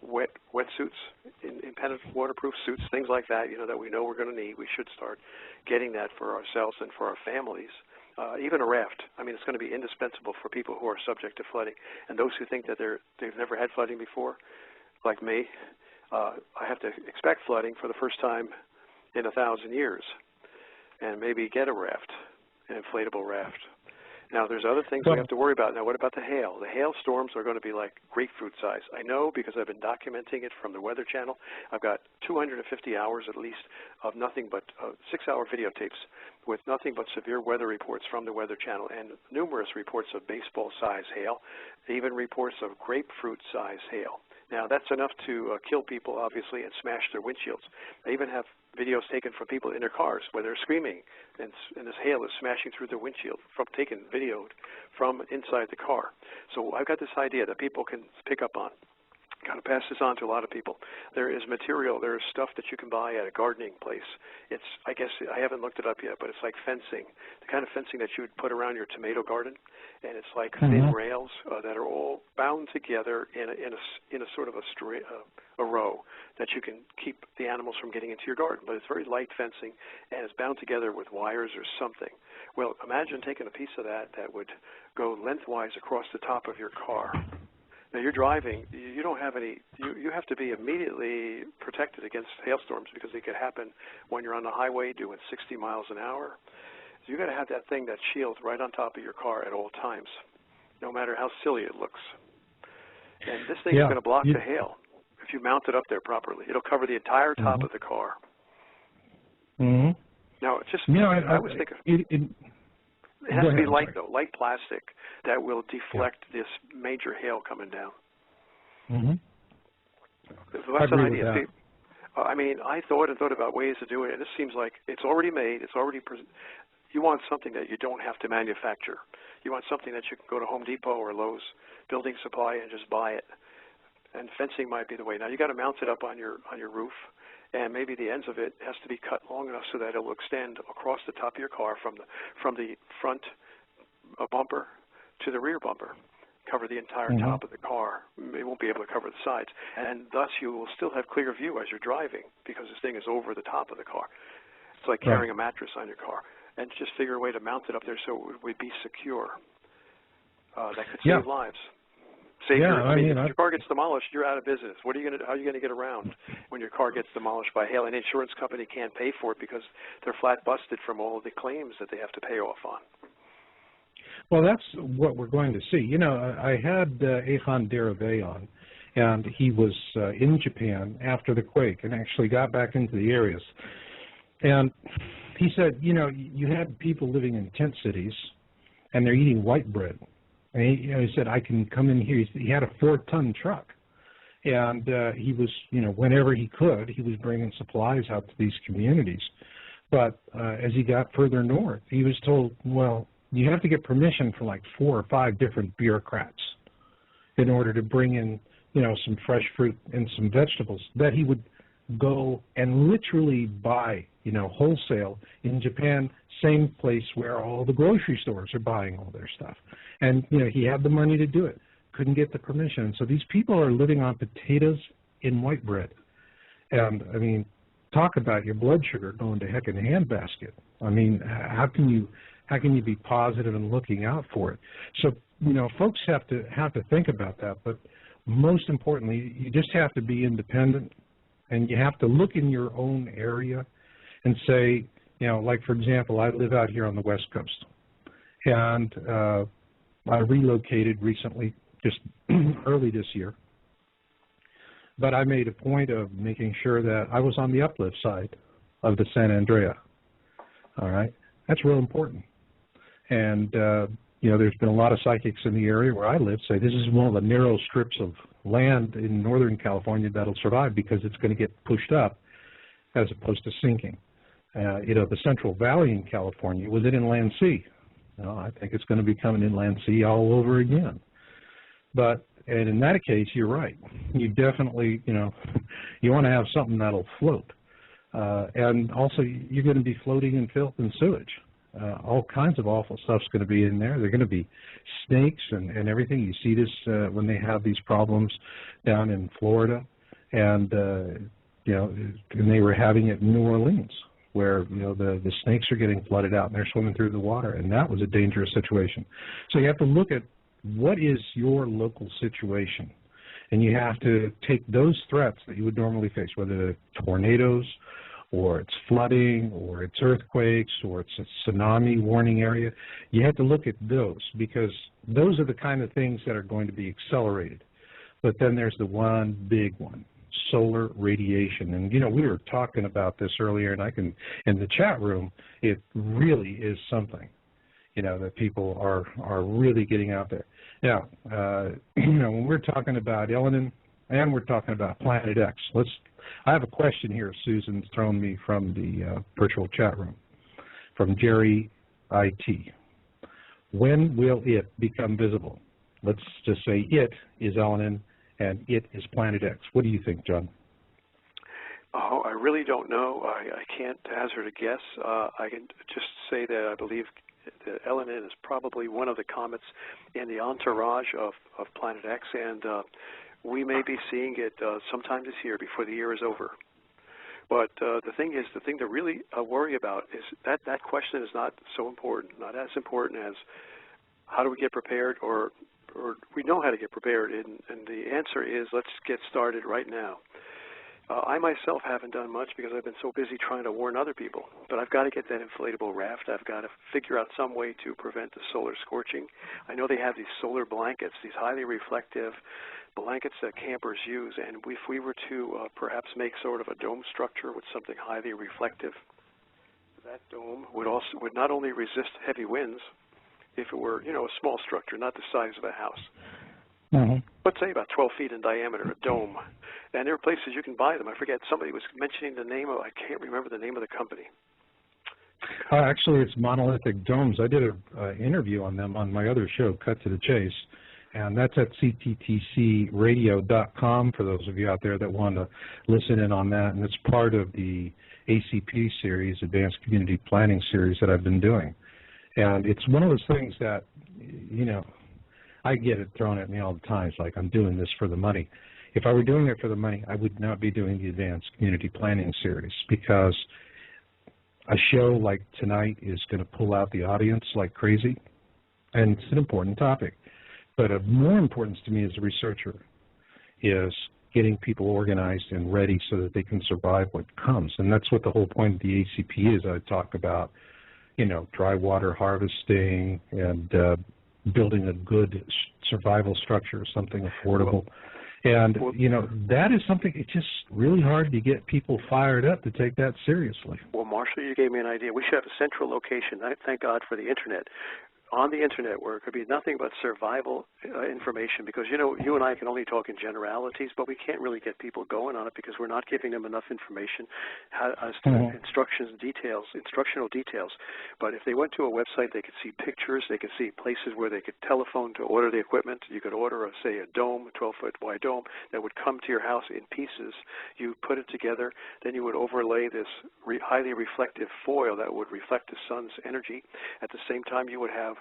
wetsuits, impenetrable waterproof suits, things like that, you know, that we know we're going to need. We should start getting that for ourselves and for our families. Even a raft. I mean, it's going to be indispensable for people who are subject to flooding. And those who think that they've never had flooding before, like me, I have to expect flooding for the first time in 1,000 years, and maybe get a raft, an inflatable raft. Now, there's other things we have to worry about. Now, what about the hail? The hailstorms are going to be like grapefruit size. I know because I've been documenting it from the Weather Channel. I've got 250 hours at least of nothing but 6-hour videotapes with nothing but severe weather reports from the Weather Channel and numerous reports of baseball-size hail, even reports of grapefruit-size hail. Now, that's enough to kill people, obviously, and smash their windshields. I even have videos taken from people in their cars where they're screaming, and this hail is smashing through their windshield, videoed from inside the car. So I've got this idea that people can pick up on. Got to pass this on to a lot of people. There is material, there is stuff that you can buy at a gardening place. It's, I guess, I haven't looked it up yet, but it's like fencing, the kind of fencing that you would put around your tomato garden, and it's like thin rails that are all bound together in a sort of a row that you can keep the animals from getting into your garden. But it's very light fencing, and it's bound together with wires or something. Well, imagine taking a piece of that would go lengthwise across the top of your car. Now, you're driving, you don't have any, you have to be immediately protected against hailstorms because they could happen when you're on the highway doing 60 miles an hour. So you've got to have that thing, that shield, right on top of your car at all times, no matter how silly it looks. And this thing is going to block the hail if you mount it up there properly. It'll cover the entire top of the car. Now, it's just, I was thinking... It has to be light, though, light plastic that will deflect this major hail coming down. So that's an idea. See, I mean, I thought about ways of doing it. This seems like it's already made. It's already you want something that you don't have to manufacture. You want something that you can go to Home Depot or Lowe's Building Supply and just buy it. And fencing might be the way. Now, you got to mount it up on your roof. And maybe the ends of it has to be cut long enough so that it will extend across the top of your car from the front bumper to the rear bumper, cover the entire top of the car. It won't be able to cover the sides. And thus you will still have clear view as you're driving because this thing is over the top of the car. It's like carrying a mattress on your car. And just figure a way to mount it up there so it would be secure. That could save lives. If your car gets demolished, you're out of business. How are you going to get around when your car gets demolished by hail? An insurance company can't pay for it because they're flat busted from all of the claims that they have to pay off on. Well, that's what we're going to see. You know, I had Ehan Derave on, and he was in Japan after the quake and actually got back into the areas. And he said, you know, you had people living in tent cities, and they're eating white bread. And he said, I can come in here. He had a 4-ton truck. And he was, you know, whenever he could, he was bringing supplies out to these communities. But as he got further north, he was told, well, you have to get permission from like 4 or 5 different bureaucrats in order to bring in, you know, some fresh fruit and some vegetables that he would go and literally buy, you know, wholesale in Japan, same place where all the grocery stores are buying all their stuff. And, you know, he had the money to do it, couldn't get the permission. So these people are living on potatoes in white bread. And, I mean, talk about your blood sugar going to heck in a handbasket. I mean, how can you be positive and looking out for it? So, you know, folks have to think about that. But most importantly, you just have to be independent, and you have to look in your own area and say, you know, like, for example, I live out here on the West Coast, and I relocated recently, just early this year. But I made a point of making sure that I was on the uplift side of the San Andrea. All right? That's real important. And, you know, there's been a lot of psychics in the area where I live say this is one of the narrow strips of land in Northern California that'll survive because it's going to get pushed up as opposed to sinking. You know, the Central Valley in California was an inland sea. You know, I think it's going to become an inland sea all over again. But, and in that case, you're right. You definitely, you know, you want to have something that'll float. And also, you're going to be floating in filth and sewage. All kinds of awful stuff's going to be in there. There are going to be snakes and everything. You see this when they have these problems down in Florida. And, you know, and they were having it in New Orleans, where, you know, the snakes are getting flooded out and they're swimming through the water, and that was a dangerous situation. So you have to look at what is your local situation, and you have to take those threats that you would normally face, whether they're tornadoes or it's flooding, or it's earthquakes, or it's a tsunami warning area. You have to look at those, because those are the kind of things that are going to be accelerated. But then there's the one big one, solar radiation. And, we were talking about this earlier, and in the chat room, it really is something, that people are really getting out there. Now, when we're talking about Elenin and we're talking about Planet X, I have a question here Susan's thrown me from the virtual chat room, from Jerry IT. When will it become visible? Let's just say it is Elenin and it is Planet X. What do you think, John? Oh, I really don't know. I can't hazard a guess. I can just say that I believe that Elenin is probably one of the comets in the entourage of Planet X, and we may be seeing it sometime this year before the year is over. But the thing to really worry about is that question is not so important, not as important as how do we get prepared, or we know how to get prepared, and the answer is let's get started right now. I myself haven't done much because I've been so busy trying to warn other people, but I've got to get that inflatable raft. I've got to figure out some way to prevent the solar scorching. I know they have these solar blankets, these highly reflective blankets that campers use, and if we were to perhaps make sort of a dome structure with something highly reflective, that dome would not only resist heavy winds, if it were, a small structure, not the size of a house. Mm-hmm. Let's say about 12 feet in diameter, a dome. And there are places you can buy them. I forget, somebody was mentioning the name of, I can't remember the name of the company. Actually, it's Monolithic Domes. I did an interview on them on my other show, Cut to the Chase, and that's at cttcradio.com for those of you out there that want to listen in on that. And it's part of the ACP series, Advanced Community Planning series that I've been doing. And it's one of those things that, I get it thrown at me all the time. It's like, I'm doing this for the money. If I were doing it for the money, I would not be doing the Advanced Community Planning series, because a show like tonight is going to pull out the audience like crazy, and it's an important topic. But of more importance to me as a researcher is getting people organized and ready so that they can survive what comes. And that's what the whole point of the ACP is. I talk about, dry water harvesting and building a good survival structure, something affordable. And, that is something, it's just really hard to get people fired up to take that seriously. Well, Marshall, you gave me an idea. We should have a central location. Thank God for the Internet. On the Internet, where it could be nothing but survival information, because, you and I can only talk in generalities, but we can't really get people going on it because we're not giving them enough information as to instructional details. But if they went to a website, they could see pictures, they could see places where they could telephone to order the equipment. You could order, say, a dome, a 12-foot wide dome, that would come to your house in pieces. You put it together, then you would overlay this highly reflective foil that would reflect the sun's energy. At the same time, you would have,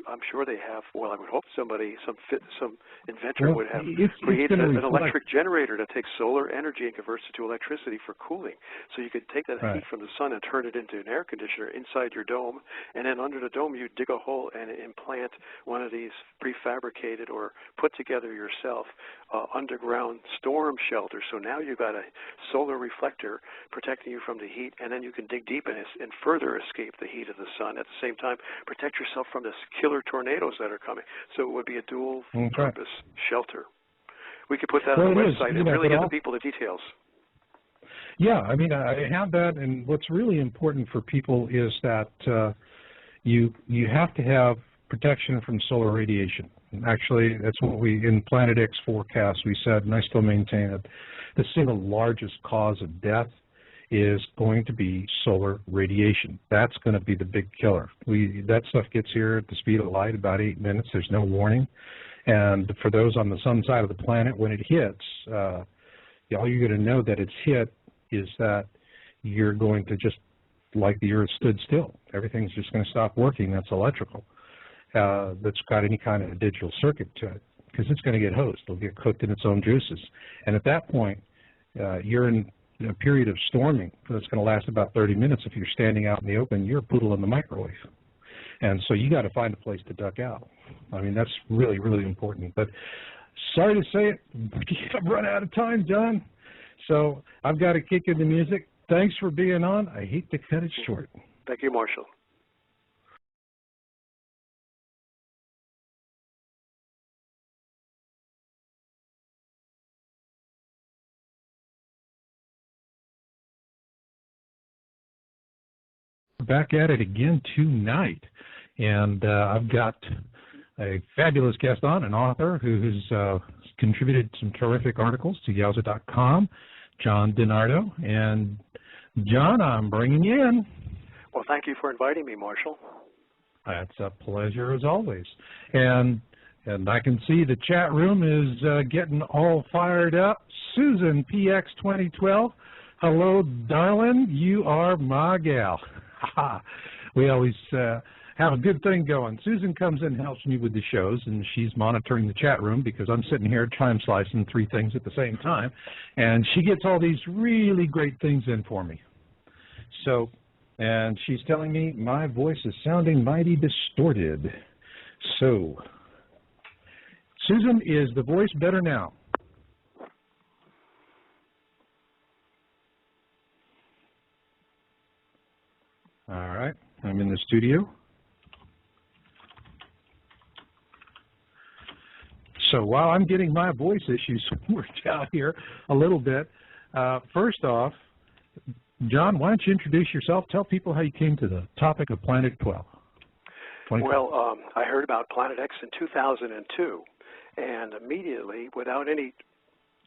I'm sure they have, well, I would hope some inventor would have created an electric generator that takes solar energy and converts it to electricity for cooling. So you could take that heat from the sun and turn it into an air conditioner inside your dome, and then under the dome you dig a hole and implant one of these prefabricated or put together yourself underground storm shelters. So now you've got a solar reflector protecting you from the heat, and then you can dig deep and further escape the heat of the sun. At the same time, protect yourself from the killer tornadoes that are coming. So it would be a dual-purpose shelter. We could put that on the website and really get the people the details. Yeah, I mean, I have that, and what's really important for people is that you have to have protection from solar radiation. Actually, that's what in Planet X forecast we said, and I still maintain it, the single largest cause of death is going to be solar radiation. That's going to be the big killer. That stuff gets here at the speed of light, about 8 minutes. There's no warning. And for those on the sun side of the planet, when it hits, all you're going to know that it's hit is that you're going to just, like the Earth stood still. Everything's just going to stop working. That's electrical. That's got any kind of a digital circuit to it, because it's going to get hosed. It'll get cooked in its own juices. And at that point, you're in a period of storming that's going to last about 30 minutes. If you're standing out in the open, you're a poodle in the microwave. And so you got to find a place to duck out. I mean, that's really, really important. But sorry to say it, I've run out of time, John. So I've got to kick in the music. thanks for being on. I hate to cut it short. Thank you, Marshall. Back at it again tonight, and I've got a fabulous guest on, an author who has contributed some terrific articles to Yowza.com, John DiNardo. And John, I'm bringing you in. Well, thank you for inviting me, Marshall. That's a pleasure as always. And I can see the chat room is getting all fired up. Susan, PX 2012. Hello, darling. You are my gal. We always have a good thing going. Susan comes in and helps me with the shows, and she's monitoring the chat room because I'm sitting here time slicing 3 things at the same time, and she gets all these really great things in for me. So, and she's telling me my voice is sounding mighty distorted. So, Susan, is the voice better now? All right, I'm in the studio. So while I'm getting my voice issues worked out here a little bit, first off, John, why don't you introduce yourself? Tell people how you came to the topic of Planet 12. Well, I heard about Planet X in 2002, and immediately, without any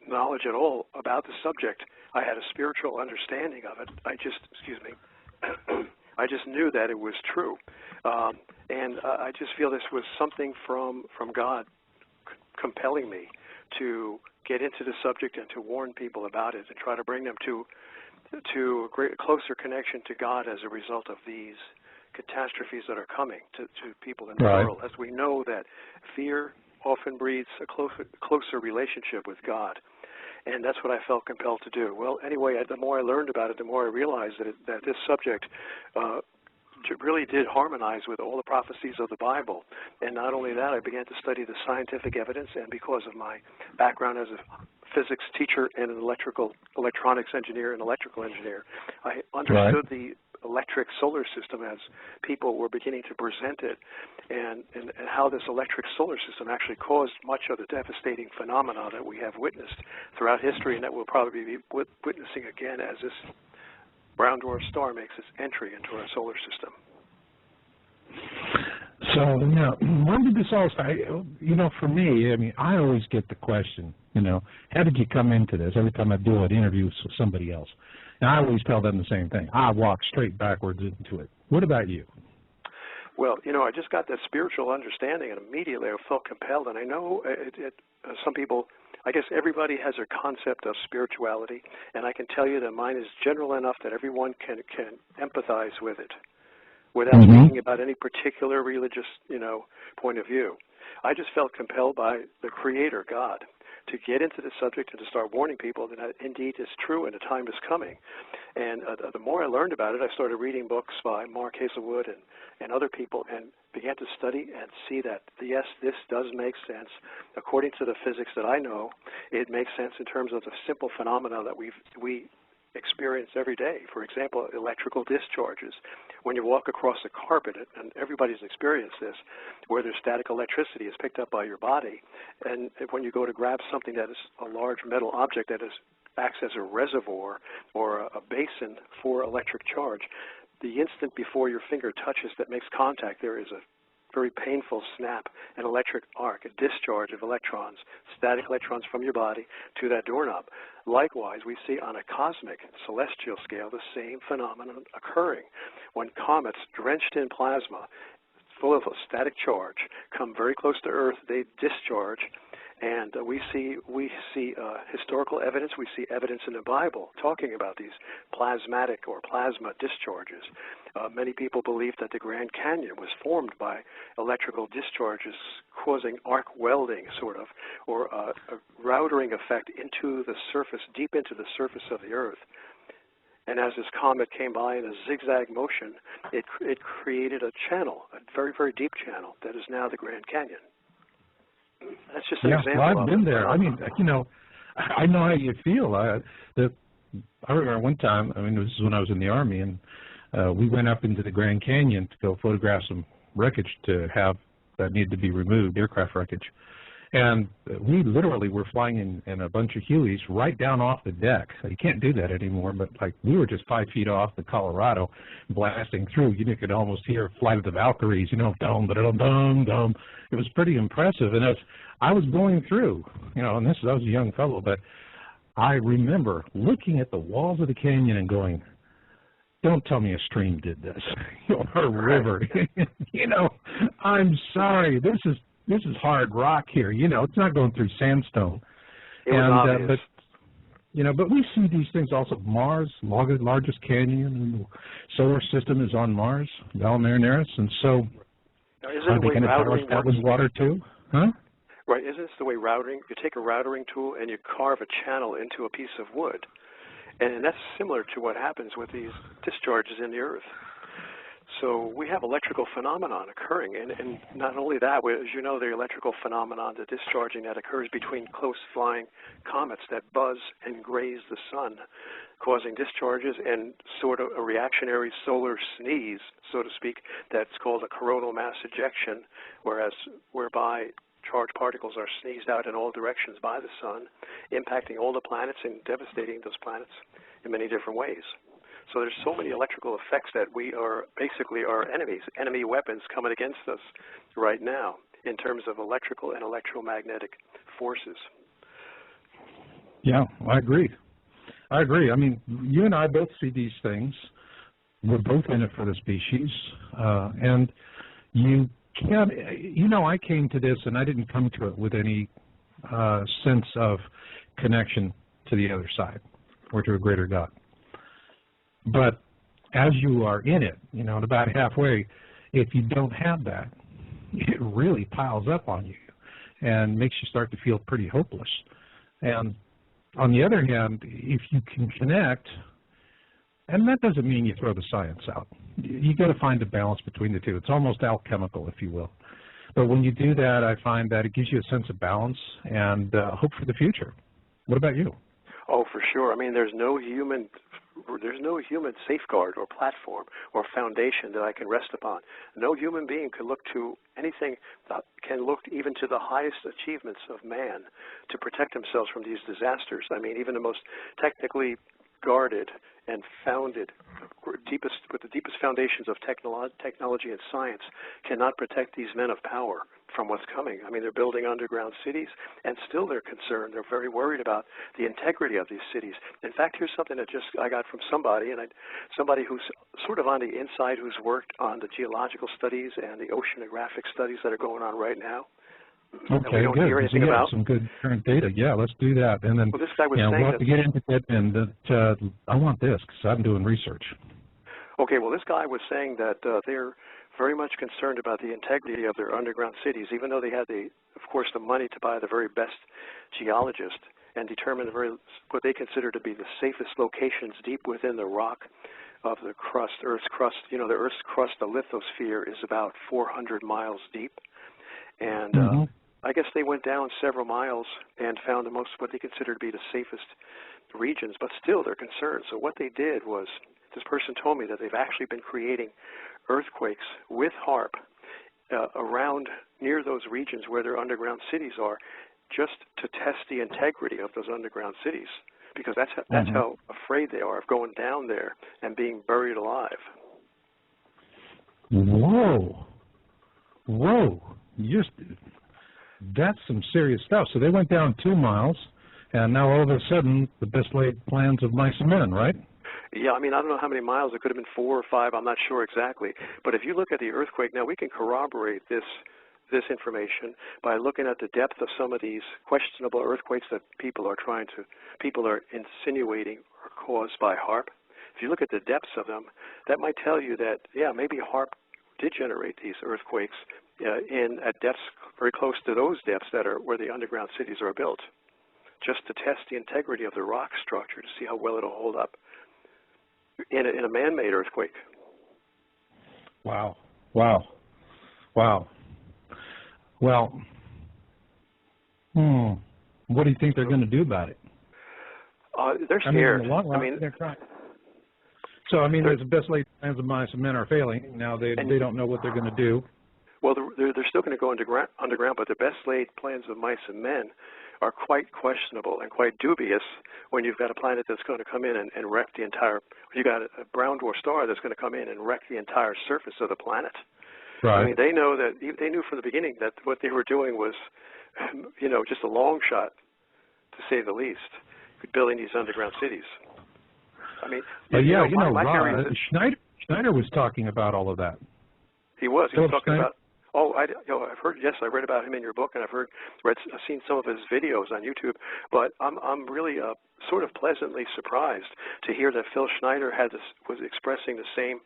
knowledge at all about the subject, I had a spiritual understanding of it. I just knew that it was true, and I just feel this was something from God compelling me to get into the subject and to warn people about it and try to bring them to a closer connection to God as a result of these catastrophes that are coming to people in the world. As we know that fear often breeds a closer relationship with God. And that's what I felt compelled to do. Well, anyway, the more I learned about it, the more I realized that this subject really did harmonize with all the prophecies of the Bible. And not only that, I began to study the scientific evidence, and because of my background as a physics teacher and an electronics engineer and electrical engineer, I understood the electric solar system as people were beginning to present it, and how this electric solar system actually caused much of the devastating phenomena that we have witnessed throughout history, and that we'll probably be witnessing again as this brown dwarf star makes its entry into our solar system. So, now, when did this all start? You know, for me, I mean, I always get the question, you know, how did you come into this? Every time I do an interview with somebody else. And I always tell them the same thing. I walk straight backwards into it. What about you? Well, you know, I just got that spiritual understanding, and immediately I felt compelled. And I know some people, I guess everybody has their concept of spirituality, and I can tell you that mine is general enough that everyone can empathize with it without thinking about any particular religious, point of view. I just felt compelled by the Creator, God, to get into the subject and to start warning people that indeed it's true and the time is coming. And the more I learned about it, I started reading books by Mark Hazelwood and other people, and began to study and see that, yes, this does make sense. According to the physics that I know, it makes sense in terms of the simple phenomena that we experience every day. For example, electrical discharges. When you walk across a carpet, and everybody's experienced this, where there's static electricity is picked up by your body, and when you go to grab something that is a large metal object that acts as a reservoir or a basin for electric charge, the instant before your finger touches that makes contact, there is a very painful snap, an electric arc, a discharge of electrons, static electrons from your body to that doorknob. Likewise, we see on a cosmic, celestial scale the same phenomenon occurring. When comets drenched in plasma, full of a static charge, come very close to Earth, they discharge, and we see historical evidence, we see evidence in the Bible talking about these plasmatic or plasma discharges. Many people believe that the Grand Canyon was formed by electrical discharges causing arc welding, sort of, or a routering effect into the surface, deep into the surface of the Earth. And as this comet came by in a zigzag motion, it created a channel, a very, very deep channel, that is now the Grand Canyon. That's just an example. Well, I've been there. I mean, I know how you feel. I remember one time, I mean, this is when I was in the Army, and we went up into the Grand Canyon to go photograph some wreckage that needed to be removed, aircraft wreckage. And we literally were flying in a bunch of Hueys right down off the deck. You can't do that anymore, but like we were just 5 feet off the Colorado, blasting through. You could almost hear Flight of the Valkyries, dum, dum, dum, dum. It was pretty impressive. And as I was going through, and I was a young fellow, but I remember looking at the walls of the canyon and going, don't tell me a stream did this, or a river. I'm sorry, this is hard rock here. It's not going through sandstone. It was obvious. But we see these things also. Mars, largest canyon in the solar system is on Mars, Val Marineris, and so now, are they going to tell us that was water too? Huh? Right. Isn't this the way routering? You take a routering tool and you carve a channel into a piece of wood. And that's similar to what happens with these discharges in the Earth. So we have electrical phenomenon occurring, and not only that, as you know, the electrical phenomenon, the discharging that occurs between close-flying comets that buzz and graze the sun, causing discharges and sort of a reactionary solar sneeze, so to speak, that's called a coronal mass ejection, whereby charged particles are sneezed out in all directions by the sun, impacting all the planets and devastating those planets in many different ways. So there's so many electrical effects that we are basically our enemies, enemy weapons coming against us right now in terms of electrical and electromagnetic forces. Yeah, I agree. I mean, you and I both see these things. We're both in it for the species. And you can't, I came to this and I didn't come to it with any sense of connection to the other side or to a greater God. But as you are in it, about halfway, if you don't have that, it really piles up on you and makes you start to feel pretty hopeless. And on the other hand, if you can connect, and that doesn't mean you throw the science out. You got to find a balance between the two. It's almost alchemical, if you will. But when you do that, I find that it gives you a sense of balance and hope for the future. What about you? Oh, for sure. I mean, there's no human safeguard or platform or foundation that I can rest upon. No human being can look to anything that can look even to the highest achievements of man to protect themselves from these disasters. I mean, even the most technically guarded and founded, with the deepest foundations of technology and science, cannot protect these men of power from what's coming. I mean, they're building underground cities, and still they're concerned. They're very worried about the integrity of these cities. In fact, here's something that I got from somebody who's sort of on the inside, who's worked on the geological studies and the oceanographic studies that are going on right now. Okay, good. So, yeah, some good current data. Yeah, let's do that. And then, this guy was saying we'll have to get into it, and I want this because I'm doing research. Okay, well, this guy was saying that they're very much concerned about the integrity of their underground cities, even though they had, of course, the money to buy the very best geologist and determine what they consider to be the safest locations deep within the rock of the crust, Earth's crust. The Earth's crust, the lithosphere, is about 400 miles deep. And I guess they went down several miles and found what they consider to be the safest regions, but still they're concerned. So what they did was, this person told me that they've actually been creating earthquakes with HAARP around near those regions where their underground cities are, just to test the integrity of those underground cities, because that's how afraid they are of going down there and being buried alive. Whoa. That's some serious stuff. So they went down 2 miles, and now all of a sudden, the best laid plans of mice and men, right? Yeah, I mean, I don't know how many miles. It could have been 4 or 5. I'm not sure exactly. But if you look at the earthquake, now we can corroborate this information by looking at the depth of some of these questionable earthquakes that people are insinuating are caused by HAARP. If you look at the depths of them, that might tell you that, yeah, maybe HAARP did generate these earthquakes at depths very close to those depths that are where the underground cities are built, just to test the integrity of the rock structure to see how well it'll hold up in a man-made earthquake. Wow. Well, what do you think they're going to do about it? They're I mean, scared. in the long run, they're trying. So, I mean, there's the best laid plans of mice and men are failing. Now they don't know what they're going to do. Well, they're still going to go underground, but the best laid plans of mice and men are quite questionable and quite dubious when you've got a planet that's going to come in and wreck the entire, you got a brown dwarf star that's going to come in and wreck the entire surface of the planet. Right. I mean, they knew from the beginning that what they were doing was, just a long shot, to say the least, building these underground cities. I mean, Schneider was talking about all of that. He was talking Schneider. about. I've heard. Yes, I read about him in your book, and I've seen some of his videos on YouTube. But I'm really sort of pleasantly surprised to hear that Phil Schneider was expressing the same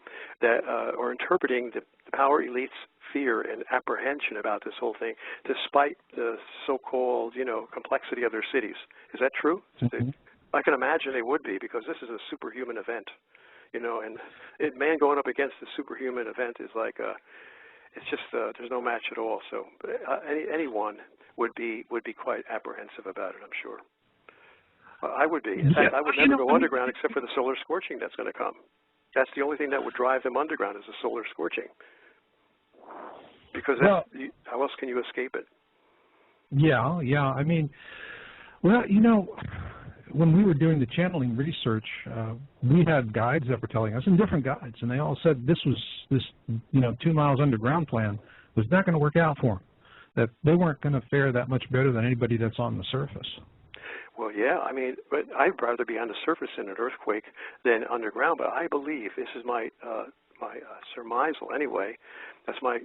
or interpreting the power elites' fear and apprehension about this whole thing, despite the so-called complexity of their cities. Is that true? Mm-hmm. I can imagine they would be, because this is a superhuman event, and man going up against a superhuman event is like it's just there's no match at all. So anyone would be quite apprehensive about it, I'm sure. I would be. In fact, I would never go underground except for the solar scorching that's going to come. That's the only thing that would drive them underground, is the solar scorching. Because how else can you escape it? Yeah. I mean, when we were doing the channeling research, we had guides that were telling us, and different guides, and they all said this 2 miles underground plan was not going to work out for them, that they weren't going to fare that much better than anybody that's on the surface. Well, yeah, I mean, but I'd rather be on the surface in an earthquake than underground, but I believe, this is my surmisal anyway, that's my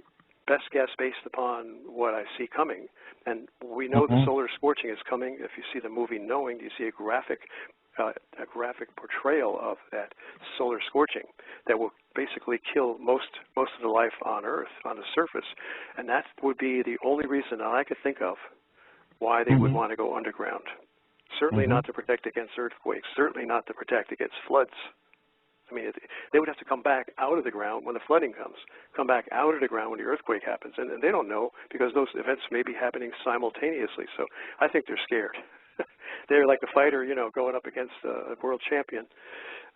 best guess based upon what I see coming. And we know the solar scorching is coming. If you see the movie Knowing, you see a graphic portrayal of that solar scorching that will basically kill most of the life on Earth, on the surface. And that would be the only reason that I could think of why they would want to go underground. Certainly not to protect against earthquakes, certainly not to protect against floods. I mean, they would have to come back out of the ground when the flooding comes, come back out of the ground when the earthquake happens. And they don't know, because those events may be happening simultaneously. So I think they're scared. They're like a fighter, going up against a world champion,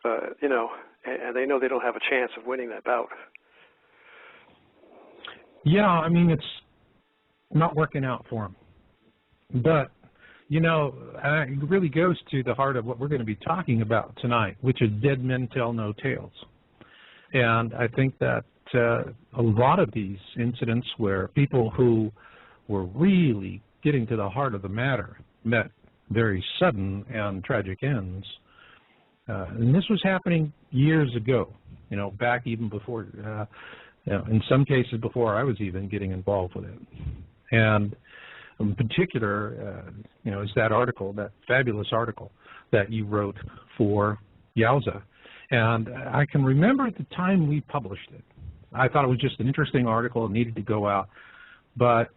and they know they don't have a chance of winning that bout. Yeah, I mean, it's not working out for them. But it really goes to the heart of what we're going to be talking about tonight, which is dead men tell no tales. And I think that a lot of these incidents where people who were really getting to the heart of the matter met very sudden and tragic ends. And this was happening years ago, back even before, in some cases before I was even getting involved with it. And in particular, is that article, that fabulous article that you wrote for Yowza. And I can remember at the time we published it, I thought it was just an interesting article. It needed to go out. But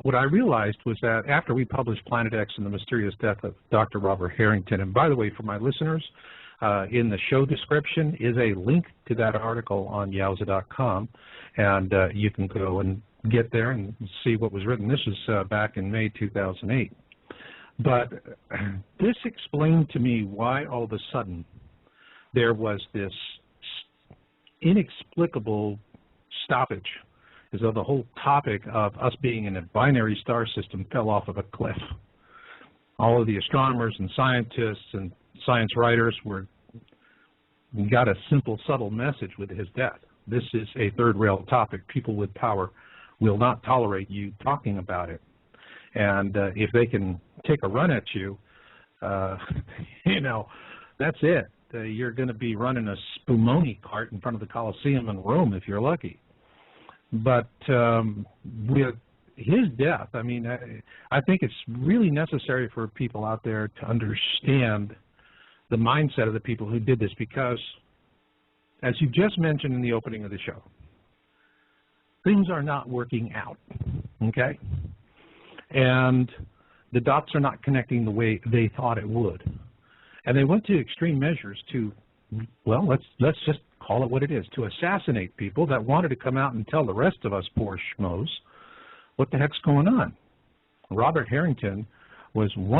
what I realized was that after we published Planet X and the Mysterious Death of Dr. Robert Harrington, and by the way, for my listeners, in the show description is a link to that article on Yowza.com, and you can go and get there and see what was written. This was back in May 2008. But this explained to me why all of a sudden there was this inexplicable stoppage, as though the whole topic of us being in a binary star system fell off of a cliff. All of the astronomers and scientists and science writers got a simple, subtle message with his death. This is a third rail topic. People with power will not tolerate you talking about it. And if they can take a run at you, that's it. You're going to be running a spumoni cart in front of the Colosseum in Rome if you're lucky. But with his death, I mean, I think it's really necessary for people out there to understand the mindset of the people who did this, because, as you just mentioned in the opening of the show, things are not working out, okay? And the dots are not connecting the way they thought it would. And they went to extreme measures to, well, let's just call it what it is, to assassinate people that wanted to come out and tell the rest of us poor schmoes what the heck's going on. Robert Harrington was one